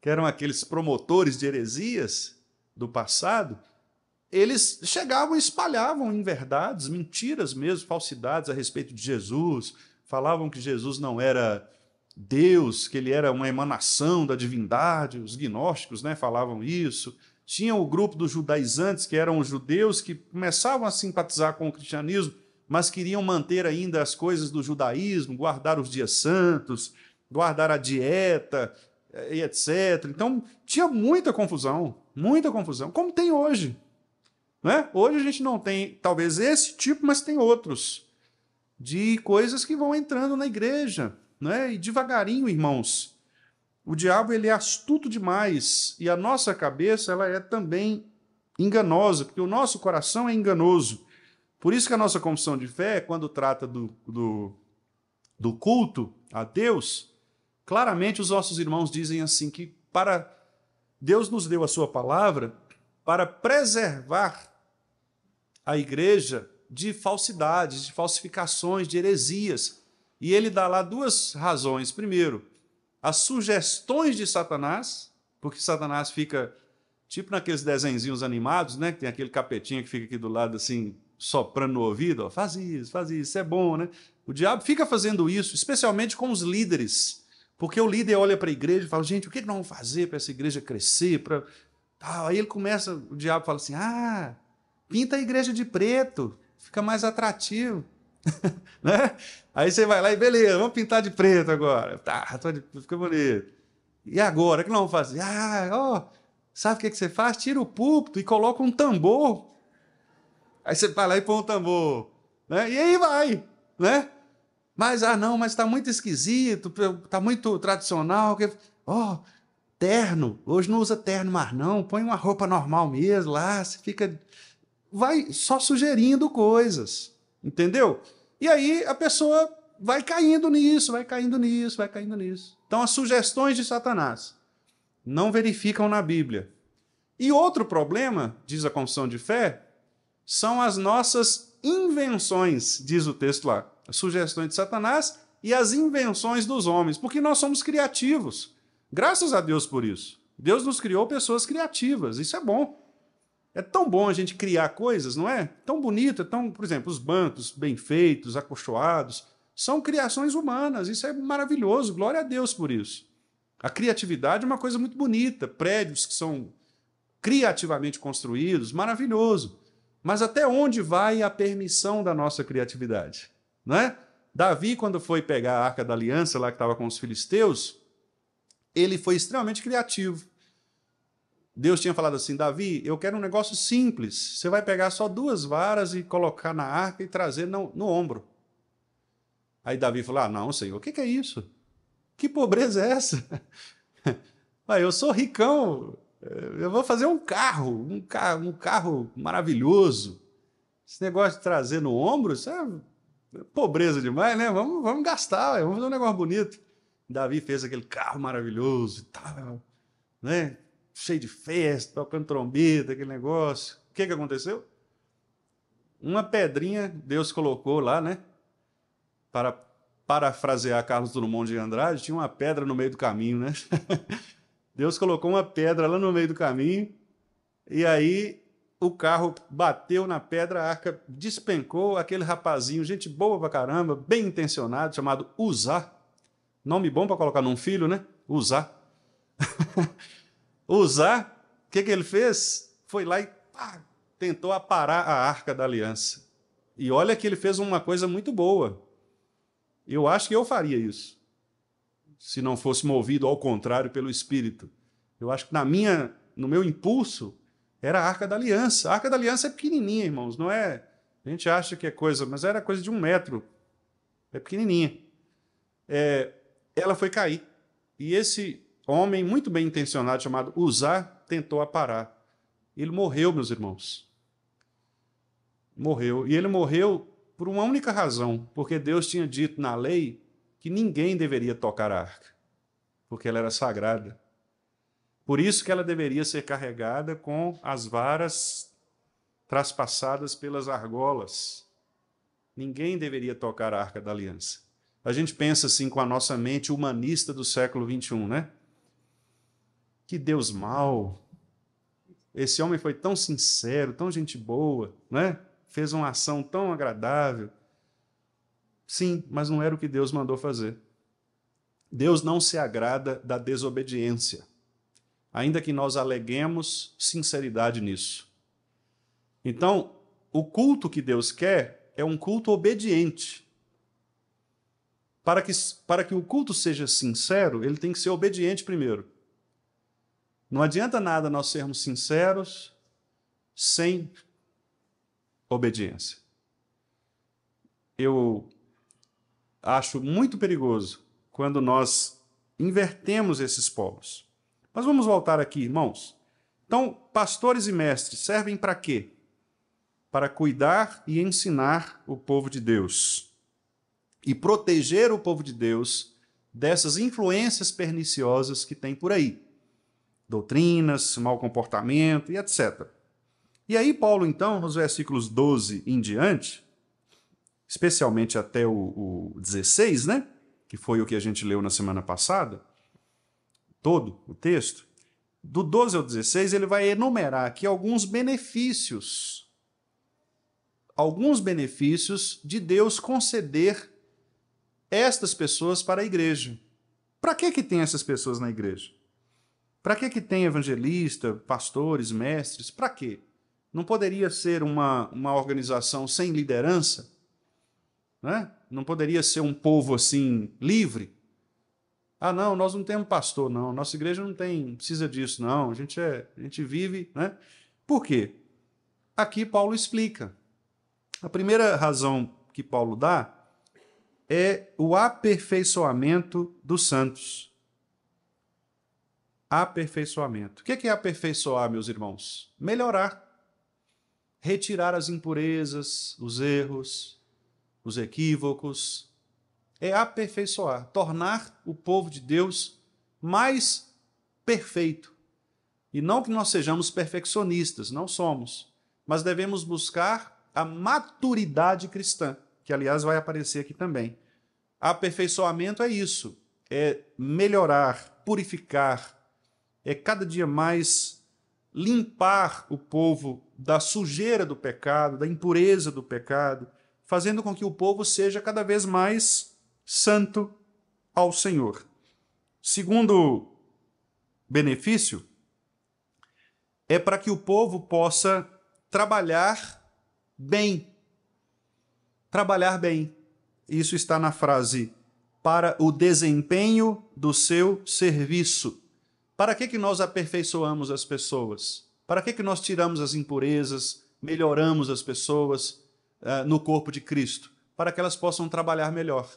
que eram aqueles promotores de heresias do passado, eles chegavam e espalhavam inverdades, mentiras mesmo, falsidades a respeito de Jesus, falavam que Jesus não era Deus, que ele era uma emanação da divindade, os gnósticos, né, falavam isso. Tinha o grupo dos judaizantes, que eram os judeus que começavam a simpatizar com o cristianismo, mas queriam manter ainda as coisas do judaísmo, guardar os dias santos, guardar a dieta, e etc. Então, tinha muita confusão, como tem hoje. Né? Hoje a gente não tem, talvez, esse tipo, mas tem outros, de coisas que vão entrando na igreja. Né? E devagarinho, irmãos, o diabo ele é astuto demais, e a nossa cabeça ela é também enganosa, porque o nosso coração é enganoso. Por isso que a nossa confissão de fé, quando trata do culto a Deus, claramente os nossos irmãos dizem assim, que Deus nos deu a sua palavra para preservar a igreja de falsidades, de falsificações, de heresias. E ele dá lá duas razões. Primeiro, as sugestões de Satanás, porque Satanás fica tipo naqueles desenhinhos animados, né? Que tem aquele capetinho que fica aqui do lado assim, soprando no ouvido, ó, faz isso é bom, né? O diabo fica fazendo isso, especialmente com os líderes, porque o líder olha para a igreja e fala, gente, o que nós vamos fazer para essa igreja crescer? Aí ele começa, o diabo fala assim, pinta a igreja de preto, fica mais atrativo. Né? Aí você vai lá e beleza, vamos pintar de preto agora. Fica bonito. E agora, o que nós vamos fazer? Sabe o que você faz? Tira o púlpito e coloca um tambor. Aí você vai lá e põe um tambor, né? E aí vai, né? Mas, mas está muito esquisito, está muito tradicional. Terno, hoje não usa terno mais não, põe uma roupa normal mesmo lá, você fica... Vai só sugerindo coisas, entendeu? E aí a pessoa vai caindo nisso. Então, as sugestões de Satanás não verificam na Bíblia. E outro problema, diz a confissão de fé, são as nossas invenções, diz o texto lá. As sugestões de Satanás e as invenções dos homens, porque nós somos criativos. Graças a Deus por isso. Deus nos criou pessoas criativas, isso é bom. É tão bom a gente criar coisas, não é? Tão bonito, por exemplo, os bancos bem feitos, acolchoados, são criações humanas, isso é maravilhoso, glória a Deus por isso. A criatividade é uma coisa muito bonita, prédios que são criativamente construídos, maravilhoso. Mas até onde vai a permissão da nossa criatividade? Não é? Davi, quando foi pegar a Arca da Aliança, lá que estava com os filisteus, ele foi extremamente criativo. Deus tinha falado assim, Davi, eu quero um negócio simples. Você vai pegar só 2 varas e colocar na arca e trazer no ombro. Aí Davi falou, não, Senhor, o que é isso? Que pobreza é essa? Eu sou ricão, eu vou fazer um carro maravilhoso. Esse negócio de trazer no ombro, isso é pobreza demais, né? Vamos gastar, vamos fazer um negócio bonito. Davi fez aquele carro maravilhoso e tal, né? Cheio de festa, tocando trombeta, aquele negócio. O que aconteceu? Uma pedrinha Deus colocou lá, né? Para parafrasear Carlos Drummond de Andrade, tinha uma pedra no meio do caminho, né? Deus colocou uma pedra lá no meio do caminho, e aí o carro bateu na pedra, a arca despencou, aquele rapazinho, gente boa pra caramba, bem intencionado, chamado Uzá. Nome bom para colocar num filho, né? Uzá. Uzá, o que ele fez? Foi lá e tentou aparar a Arca da Aliança. E olha que ele fez uma coisa muito boa. Eu acho que eu faria isso, se não fosse movido ao contrário pelo Espírito. Eu acho que no meu impulso era a Arca da Aliança. A Arca da Aliança é pequenininha, irmãos, não é? A gente acha que é coisa, mas era coisa de 1 metro. É pequenininha. Ela foi cair. E esse homem muito bem intencionado, chamado Uzá, tentou aparar. Ele morreu, meus irmãos. Morreu. E ele morreu por uma única razão, porque Deus tinha dito na lei que ninguém deveria tocar a arca, porque ela era sagrada. Por isso que ela deveria ser carregada com as varas traspassadas pelas argolas. Ninguém deveria tocar a Arca da Aliança. A gente pensa assim com a nossa mente humanista do século XXI, né? Que Deus mau. Esse homem foi tão sincero, tão gente boa, né? Fez uma ação tão agradável. Sim, mas não era o que Deus mandou fazer. Deus não se agrada da desobediência, ainda que nós aleguemos sinceridade nisso. Então, o culto que Deus quer é um culto obediente. Para que o culto seja sincero, ele tem que ser obediente primeiro. Não adianta nada nós sermos sinceros sem obediência. Eu acho muito perigoso quando nós invertemos esses polos. Mas vamos voltar aqui, irmãos. Então, pastores e mestres servem para quê? Para cuidar e ensinar o povo de Deus e proteger o povo de Deus dessas influências perniciosas que tem por aí. Doutrinas, mau comportamento e etc. E aí Paulo, então, nos versículos 12 em diante, especialmente até o 16, né? Que foi o que a gente leu na semana passada, todo o texto, do 12 ao 16, ele vai enumerar aqui alguns benefícios de Deus conceder estas pessoas para a igreja. Para que tem essas pessoas na igreja? Para que tem evangelista, pastores, mestres? Para quê? Não poderia ser uma organização sem liderança? Né? Não poderia ser um povo assim, livre? Ah, não, nós não temos pastor, não. Nossa igreja não precisa disso, não. A gente vive, né? Por quê? Aqui Paulo explica. A primeira razão que Paulo dá é o aperfeiçoamento dos santos. Aperfeiçoamento. O que é aperfeiçoar, meus irmãos? Melhorar. Retirar as impurezas, os erros, os equívocos. É aperfeiçoar, tornar o povo de Deus mais perfeito. E não que nós sejamos perfeccionistas, não somos, mas devemos buscar a maturidade cristã, que, aliás, vai aparecer aqui também. Aperfeiçoamento é isso, é melhorar, purificar, é cada dia mais limpar o povo da sujeira do pecado, da impureza do pecado, fazendo com que o povo seja cada vez mais santo ao Senhor. Segundo benefício, é para que o povo possa trabalhar bem. Trabalhar bem. Isso está na frase, para o desempenho do seu serviço. Para que nós aperfeiçoamos as pessoas? Para que nós tiramos as impurezas, melhoramos as pessoas no corpo de Cristo? Para que elas possam trabalhar melhor.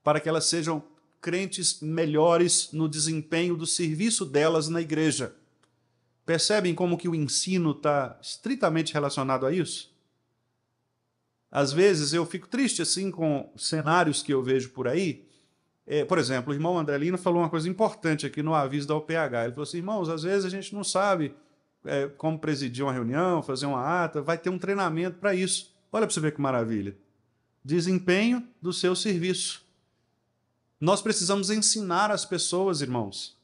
Para que elas sejam crentes melhores no desempenho do serviço delas na igreja. Percebem como que o ensino está estritamente relacionado a isso? Às vezes eu fico triste assim com cenários que eu vejo por aí. Por exemplo, o irmão André Lino falou uma coisa importante aqui no aviso da UPH. Ele falou assim, irmãos, às vezes a gente não sabe como presidir uma reunião, fazer uma ata, vai ter um treinamento para isso. Olha para você ver que maravilha. Desempenho do seu serviço. Nós precisamos ensinar as pessoas, irmãos.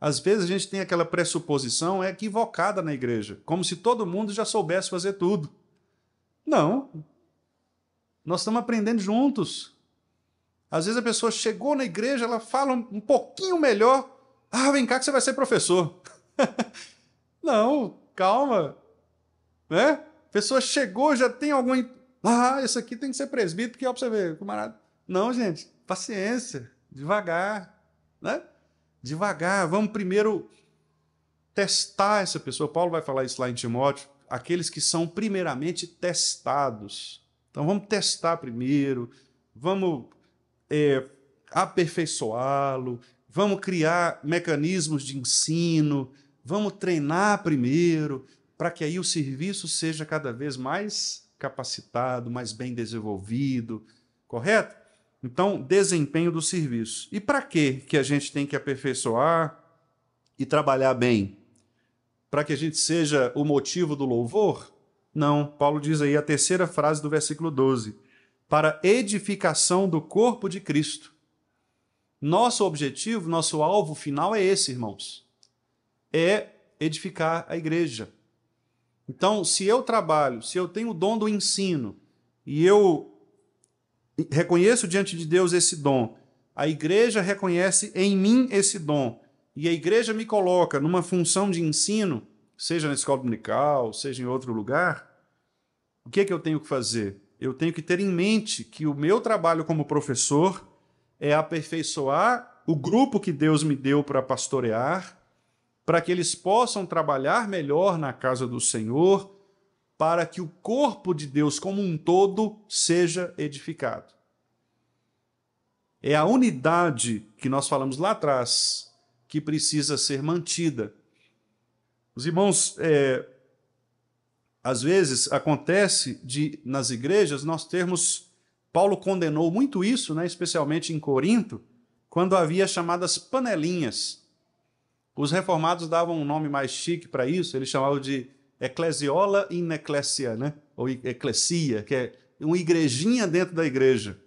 Às vezes a gente tem aquela pressuposição equivocada na igreja, como se todo mundo já soubesse fazer tudo. Não. Nós estamos aprendendo juntos. Às vezes a pessoa chegou na igreja, ela fala um pouquinho melhor. Ah, vem cá que você vai ser professor. Não, calma. Né? A pessoa chegou, já tem algum... Ah, esse aqui tem que ser presbítero, que é para você ver, camarada. Não, gente, paciência, devagar. Né? Devagar, vamos primeiro testar essa pessoa. Paulo vai falar isso lá em Timóteo. Aqueles que são primeiramente testados. Então vamos testar primeiro, vamos aperfeiçoá-lo, vamos criar mecanismos de ensino, vamos treinar primeiro, para que aí o serviço seja cada vez mais capacitado, mais bem desenvolvido, correto? Então, desempenho do serviço. E para que a gente tem que aperfeiçoar e trabalhar bem? Para que a gente seja o motivo do louvor? Não, Paulo diz aí a terceira frase do versículo 12. Para edificação do corpo de Cristo. Nosso objetivo, nosso alvo final é esse, irmãos. É edificar a igreja. Então, se eu trabalho, se eu tenho o dom do ensino, e eu reconheço diante de Deus esse dom, a igreja reconhece em mim esse dom, e a igreja me coloca numa função de ensino, seja na escola dominical, seja em outro lugar, o que eu tenho que fazer? Eu tenho que ter em mente que o meu trabalho como professor é aperfeiçoar o grupo que Deus me deu para pastorear, para que eles possam trabalhar melhor na casa do Senhor, para que o corpo de Deus como um todo seja edificado. É a unidade que nós falamos lá atrás que precisa ser mantida. Os irmãos, às vezes acontece nas igrejas nós termos... Paulo condenou muito isso, né, especialmente em Corinto, quando havia chamadas panelinhas. Os reformados davam um nome mais chique para isso, eles chamavam de ecclesiola in ecclesia, né? Ou eclesia, que é uma igrejinha dentro da igreja.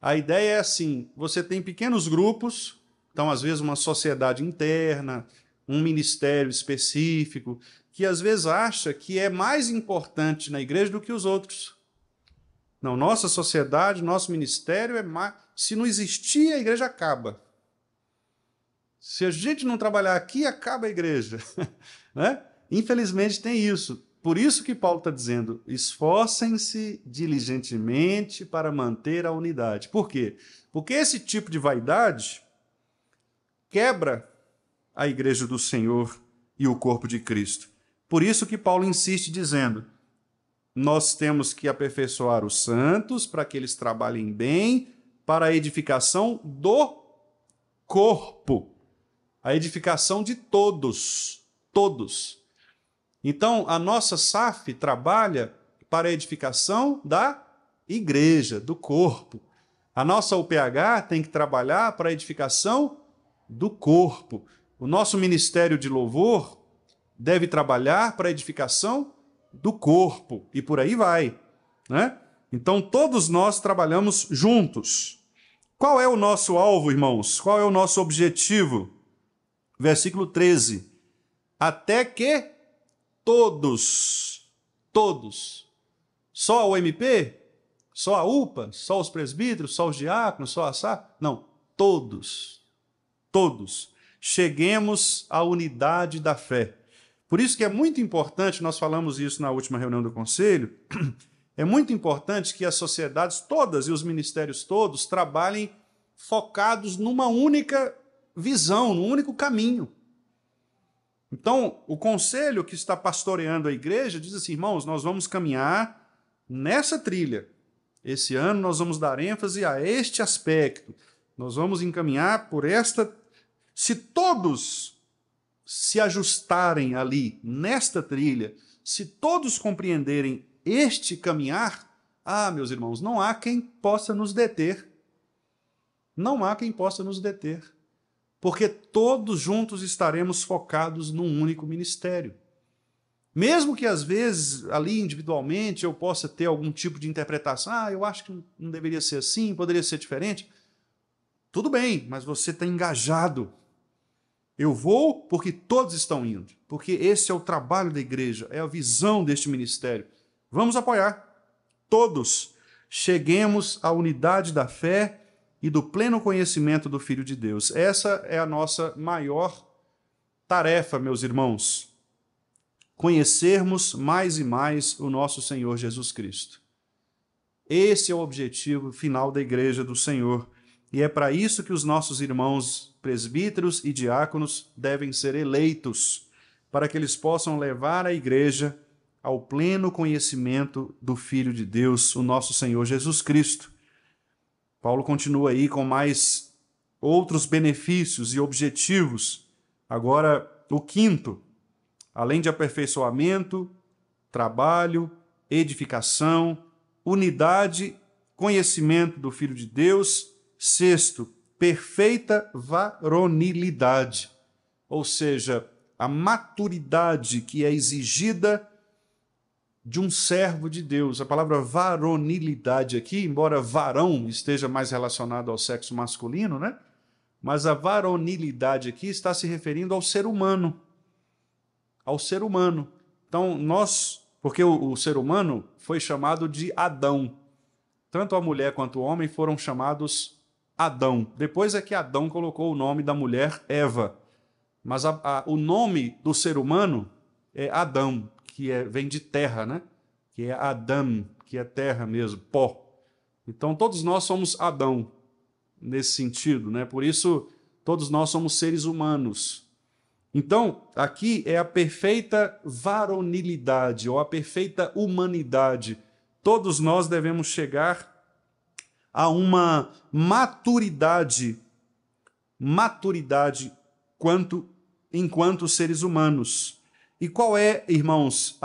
A ideia é assim, você tem pequenos grupos, então às vezes uma sociedade interna, um ministério específico, que às vezes acha que é mais importante na igreja do que os outros. Não, nossa sociedade, nosso ministério é mais... Se não existir, a igreja acaba. Se a gente não trabalhar aqui, acaba a igreja. Né? Infelizmente tem isso. Por isso que Paulo está dizendo, esforcem-se diligentemente para manter a unidade. Por quê? Porque esse tipo de vaidade quebra a igreja do Senhor e o corpo de Cristo. Por isso que Paulo insiste dizendo, nós temos que aperfeiçoar os santos para que eles trabalhem bem para a edificação do corpo. A edificação de todos. Todos. Então, a nossa SAF trabalha para a edificação da igreja, do corpo. A nossa UPH tem que trabalhar para a edificação do corpo. O nosso ministério de louvor deve trabalhar para a edificação do corpo, e por aí vai, né? Então, todos nós trabalhamos juntos. Qual é o nosso alvo, irmãos? Qual é o nosso objetivo? Versículo 13. Até que todos, só o MP? Só a UPA? Só os presbíteros? Só os diáconos? Só a SA? Não, todos, cheguemos à unidade da fé. Por isso que é muito importante, nós falamos isso na última reunião do conselho, é muito importante que as sociedades todas e os ministérios todos trabalhem focados numa única visão, num único caminho. Então, o conselho que está pastoreando a igreja diz assim, irmãos, nós vamos caminhar nessa trilha. Esse ano nós vamos dar ênfase a este aspecto. Nós vamos encaminhar por esta... Se todos se ajustarem ali nesta trilha, se todos compreenderem este caminhar, meus irmãos, não há quem possa nos deter. Não há quem possa nos deter. Porque todos juntos estaremos focados num único ministério. Mesmo que às vezes, ali individualmente, eu possa ter algum tipo de interpretação, eu acho que não deveria ser assim, poderia ser diferente. Tudo bem, mas você está engajado. Eu vou porque todos estão indo, porque esse é o trabalho da igreja, é a visão deste ministério. Vamos apoiar. Todos cheguemos à unidade da fé e do pleno conhecimento do Filho de Deus. Essa é a nossa maior tarefa, meus irmãos. Conhecermos mais e mais o nosso Senhor Jesus Cristo. Esse é o objetivo final da igreja do Senhor. E é para isso que os nossos irmãos presbíteros e diáconos devem ser eleitos, para que eles possam levar a igreja ao pleno conhecimento do Filho de Deus, o nosso Senhor Jesus Cristo. Paulo continua aí com mais outros benefícios e objetivos. Agora, o quinto, além de aperfeiçoamento, trabalho, edificação, unidade, conhecimento do Filho de Deus. Sexto, perfeita varonilidade, ou seja, a maturidade que é exigida de um servo de Deus. A palavra varonilidade aqui, embora varão esteja mais relacionado ao sexo masculino, né? Mas a varonilidade aqui está se referindo ao ser humano. Ao ser humano. Então, porque o ser humano foi chamado de Adão. Tanto a mulher quanto o homem foram chamados Adão. Depois é que Adão colocou o nome da mulher Eva. Mas o nome do ser humano é Adão, que vem de terra, né? Que é Adam, que é terra mesmo, pó. Então, todos nós somos Adão, nesse sentido, né? Por isso, todos nós somos seres humanos. Então, aqui é a perfeita varonilidade, ou a perfeita humanidade. Todos nós devemos chegar a uma maturidade enquanto seres humanos. E qual é, irmãos,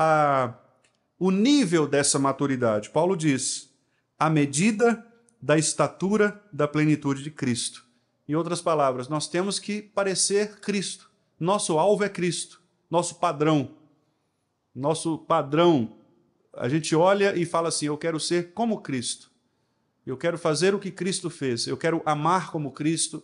o nível dessa maturidade? Paulo diz, a medida da estatura da plenitude de Cristo. Em outras palavras, nós temos que parecer Cristo. Nosso alvo é Cristo, nosso padrão. Nosso padrão, a gente olha e fala assim, eu quero ser como Cristo. Eu quero fazer o que Cristo fez. Eu quero amar como Cristo.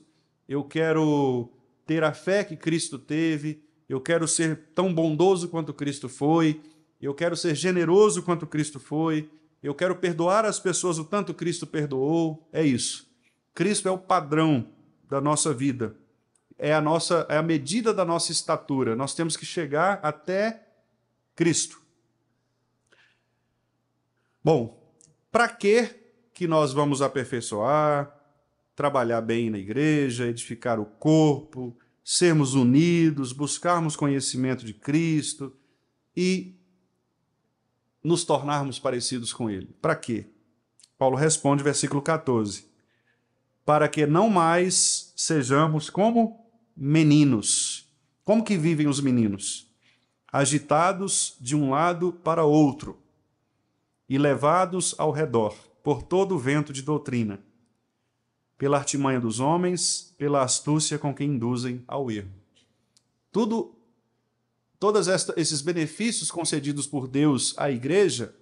Eu quero ter a fé que Cristo teve. Eu quero ser tão bondoso quanto Cristo foi. Eu quero ser generoso quanto Cristo foi. Eu quero perdoar as pessoas o tanto Cristo perdoou. É isso. Cristo é o padrão da nossa vida. É a medida da nossa estatura. Nós temos que chegar até Cristo. Bom, para que nós vamos aperfeiçoar, trabalhar bem na igreja, edificar o corpo, sermos unidos, buscarmos conhecimento de Cristo e nos tornarmos parecidos com Ele. Para quê? Paulo responde, versículo 14. Para que não mais sejamos como meninos. Como que vivem os meninos? Agitados de um lado para outro e levados ao redor por todo o vento de doutrina, pela artimanha dos homens, pela astúcia com que induzem ao erro. Tudo todos esses benefícios concedidos por Deus à igreja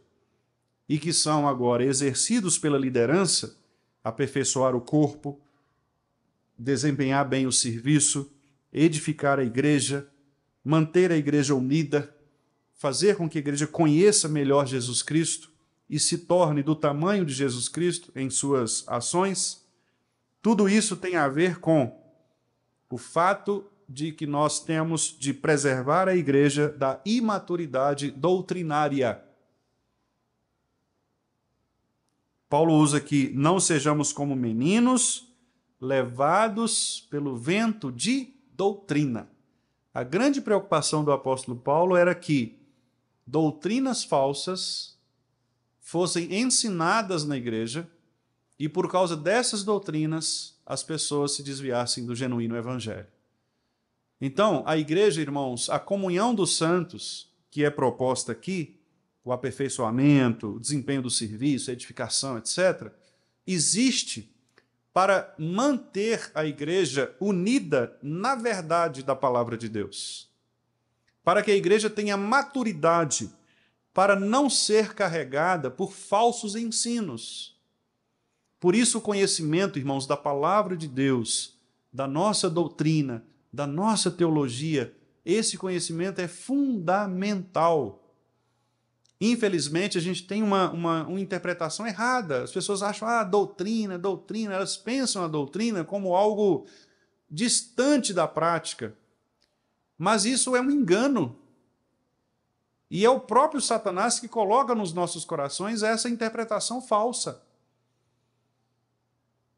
e que são agora exercidos pela liderança, aperfeiçoar o corpo, desempenhar bem o serviço, edificar a igreja, manter a igreja unida, fazer com que a igreja conheça melhor Jesus Cristo e se torne do tamanho de Jesus Cristo em suas ações, tudo isso tem a ver com o fato de que nós temos de preservar a igreja da imaturidade doutrinária. Paulo usa aqui, não sejamos como meninos, levados pelo vento de doutrina. A grande preocupação do apóstolo Paulo era que doutrinas falsas fossem ensinadas na igreja e por causa dessas doutrinas as pessoas se desviassem do genuíno evangelho. Então, a igreja, irmãos, a comunhão dos santos, que é proposta aqui, o aperfeiçoamento, o desempenho do serviço, a edificação, etc., existe para manter a igreja unida na verdade da palavra de Deus. Para que a igreja tenha maturidade, para não ser carregada por falsos ensinos. Por isso o conhecimento, irmãos, da palavra de Deus, da nossa doutrina, da nossa teologia, esse conhecimento é fundamental. Infelizmente, a gente tem uma interpretação errada. As pessoas acham, doutrina, elas pensam a doutrina como algo distante da prática. Mas isso é um engano. E é o próprio Satanás que coloca nos nossos corações essa interpretação falsa.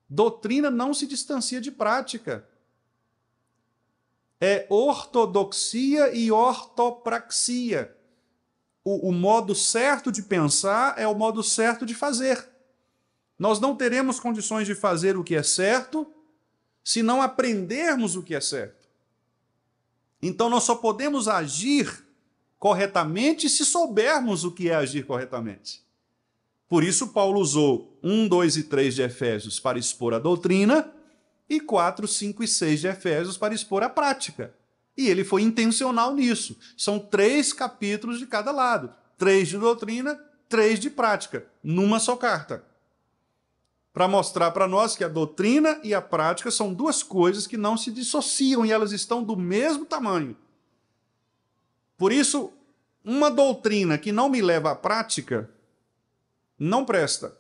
Doutrina não se distancia de prática. É ortodoxia e ortopraxia. O modo certo de pensar é o modo certo de fazer. Nós não teremos condições de fazer o que é certo se não aprendermos o que é certo. Então nós só podemos agir corretamente se soubermos o que é agir corretamente. Por isso Paulo usou 1, 2 e 3 de Efésios para expor a doutrina e 4, 5 e 6 de Efésios para expor a prática. E ele foi intencional nisso. São 3 capítulos de cada lado. 3 de doutrina, 3 de prática, numa só carta. Para mostrar para nós que a doutrina e a prática são 2 coisas que não se dissociam e elas estão do mesmo tamanho. Por isso, uma doutrina que não me leva à prática não presta.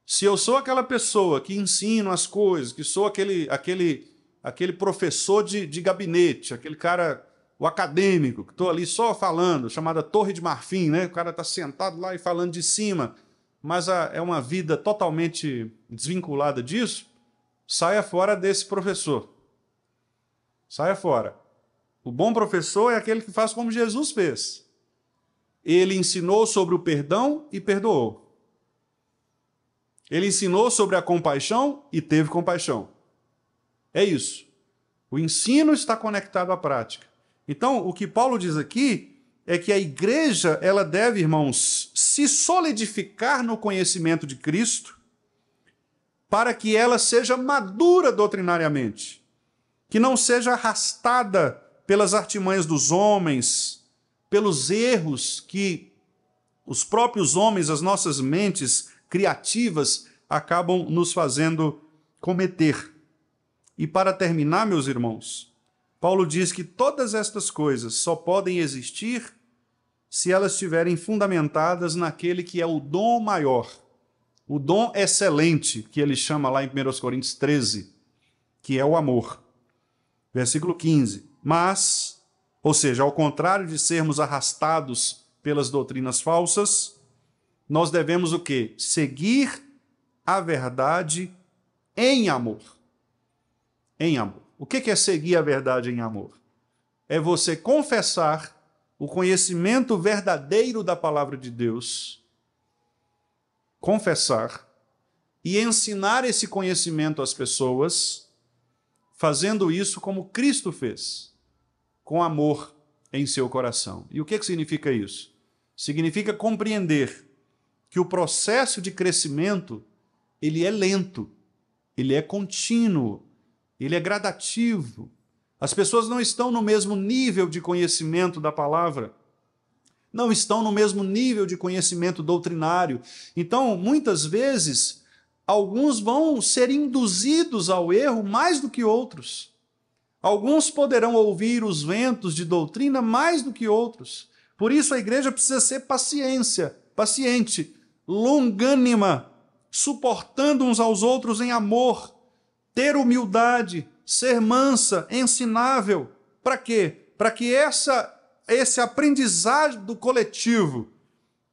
Se eu sou aquela pessoa que ensina as coisas, que sou aquele professor de gabinete, aquele cara, o acadêmico, que estou ali só falando, chamada Torre de Marfim, né? O cara está sentado lá e falando de cima, mas é uma vida totalmente desvinculada disso, saia fora desse professor. Saia fora. O bom professor é aquele que faz como Jesus fez. Ele ensinou sobre o perdão e perdoou. Ele ensinou sobre a compaixão e teve compaixão. É isso. O ensino está conectado à prática. Então, o que Paulo diz aqui é que a igreja, ela deve, irmãos, se solidificar no conhecimento de Cristo para que ela seja madura doutrinariamente, que não seja arrastada pelas artimanhas dos homens, pelos erros que os próprios homens, as nossas mentes criativas, acabam nos fazendo cometer. E para terminar, meus irmãos, Paulo diz que todas estas coisas só podem existir se elas estiverem fundamentadas naquele que é o dom maior, o dom excelente, que ele chama lá em 1 Coríntios 13, que é o amor. Versículo 15. Mas, ou seja, ao contrário de sermos arrastados pelas doutrinas falsas, nós devemos o quê? Seguir a verdade em amor. Em amor. O que é seguir a verdade em amor? É você confessar o conhecimento verdadeiro da palavra de Deus, confessar e ensinar esse conhecimento às pessoas, fazendo isso como Cristo fez, com amor em seu coração. E o que significa isso? Significa compreender que o processo de crescimento, ele é lento, ele é contínuo, ele é gradativo. As pessoas não estão no mesmo nível de conhecimento da palavra, não estão no mesmo nível de conhecimento doutrinário. Então, muitas vezes, alguns vão ser induzidos ao erro mais do que outros. Alguns poderão ouvir os ventos de doutrina mais do que outros. Por isso, a igreja precisa ser paciente, longânima, suportando uns aos outros em amor, ter humildade, ser mansa, ensinável. Para quê? Para que esse aprendizado coletivo,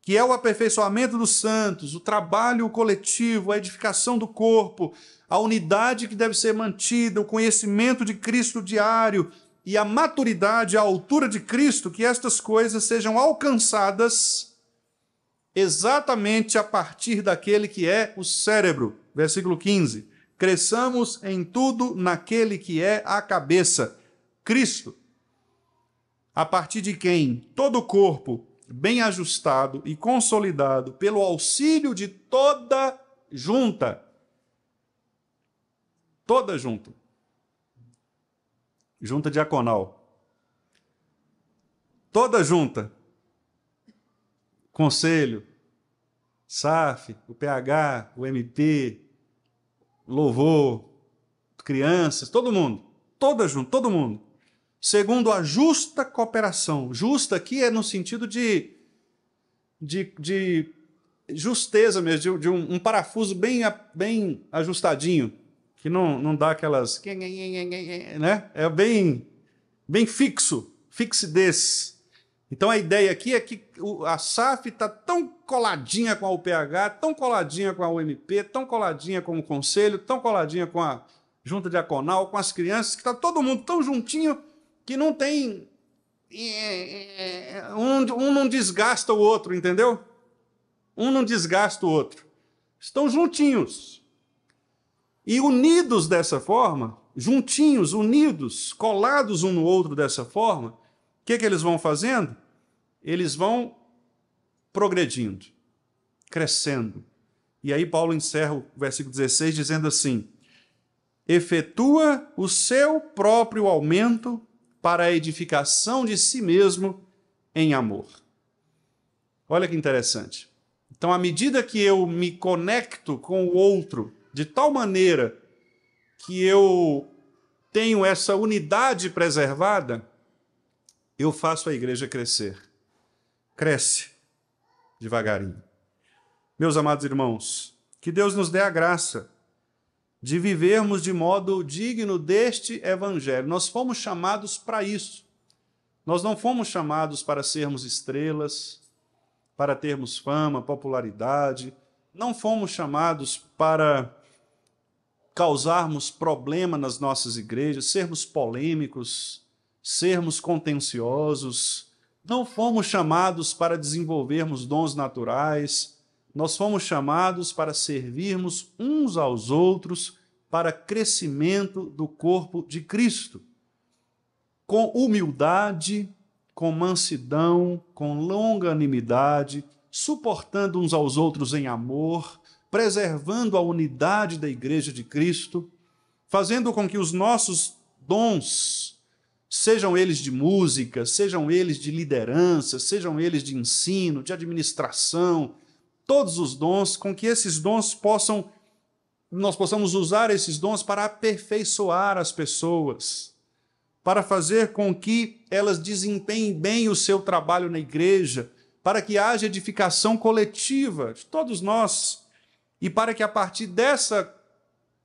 que é o aperfeiçoamento dos santos, o trabalho coletivo, a edificação do corpo, a unidade que deve ser mantida, o conhecimento de Cristo diário e a maturidade, a altura de Cristo, que estas coisas sejam alcançadas exatamente a partir daquele que é o cérebro. Versículo 15. Cresçamos em tudo naquele que é a cabeça, Cristo, a partir de quem todo o corpo, bem ajustado e consolidado pelo auxílio de toda junta, junta diaconal, toda junta, conselho, SAF, o PH, o MP, louvor, crianças, todo mundo, toda junta, todo mundo, segundo a justa cooperação. Justa aqui é no sentido de justeza mesmo, de um parafuso bem ajustadinho, que não dá aquelas, né? É bem fixo, fixidez. Então a ideia aqui é que a SAF está tão coladinha com a UPH, tão coladinha com a UMP, tão coladinha com o Conselho, tão coladinha com a Junta Diaconal, com as crianças, que está todo mundo tão juntinho que não tem... Um não desgasta o outro, entendeu? Um não desgasta o outro. Estão juntinhos. E unidos dessa forma, juntinhos, unidos, colados um no outro dessa forma, o que eles vão fazendo? Eles vão progredindo, crescendo. E aí Paulo encerra o versículo 16 dizendo assim: efetua o seu próprio aumento para a edificação de si mesmo em amor. Olha que interessante. Então, à medida que eu me conecto com o outro, de tal maneira que eu tenho essa unidade preservada, eu faço a igreja crescer. Cresce devagarinho. Meus amados irmãos, que Deus nos dê a graça de vivermos de modo digno deste evangelho. Nós fomos chamados para isso. Nós não fomos chamados para sermos estrelas, para termos fama, popularidade. Não fomos chamados para causarmos problema nas nossas igrejas, sermos polêmicos, sermos contenciosos. Não fomos chamados para desenvolvermos dons naturais. Nós fomos chamados para servirmos uns aos outros para crescimento do corpo de Cristo, com humildade, com mansidão, com longanimidade, suportando uns aos outros em amor, preservando a unidade da igreja de Cristo, fazendo com que os nossos dons, sejam eles de música, sejam eles de liderança, sejam eles de ensino, de administração, todos os dons, com que esses dons nós possamos usar esses dons para aperfeiçoar as pessoas, para fazer com que elas desempenhem bem o seu trabalho na igreja, para que haja edificação coletiva de todos nós, e para que a partir dessa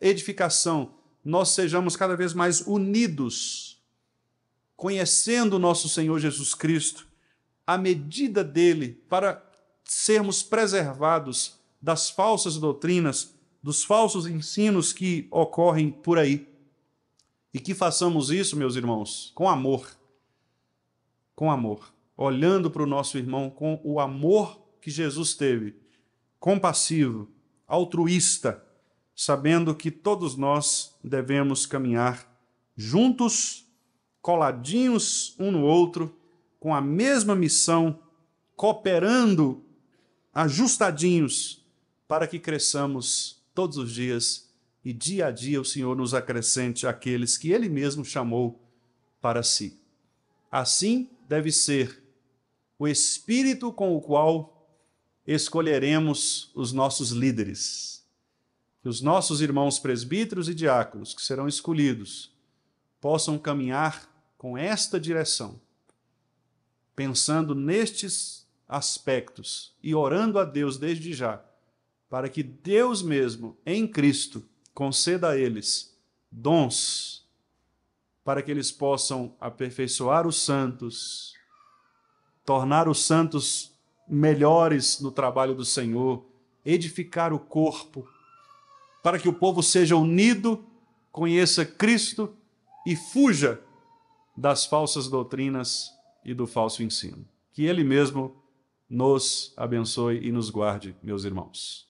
edificação nós sejamos cada vez mais unidos, conhecendo o nosso Senhor Jesus Cristo, à medida dele, para sermos preservados das falsas doutrinas, dos falsos ensinos que ocorrem por aí. E que façamos isso, meus irmãos, com amor. Com amor. Olhando para o nosso irmão com o amor que Jesus teve, compassivo, altruísta, sabendo que todos nós devemos caminhar juntos, coladinhos um no outro, com a mesma missão, cooperando, ajustadinhos, para que cresçamos todos os dias e dia a dia o Senhor nos acrescente aqueles que Ele mesmo chamou para si. Assim deve ser o espírito com o qual escolheremos os nossos líderes. Que os nossos irmãos presbíteros e diáconos que serão escolhidos possam caminhar com esta direção, pensando nestes aspectos e orando a Deus desde já, para que Deus mesmo, em Cristo, conceda a eles dons, para que eles possam aperfeiçoar os santos, tornar os santos melhores no trabalho do Senhor, edificar o corpo, para que o povo seja unido, conheça Cristo e fuja das falsas doutrinas e do falso ensino. Que Ele mesmo nos abençoe e nos guarde, meus irmãos.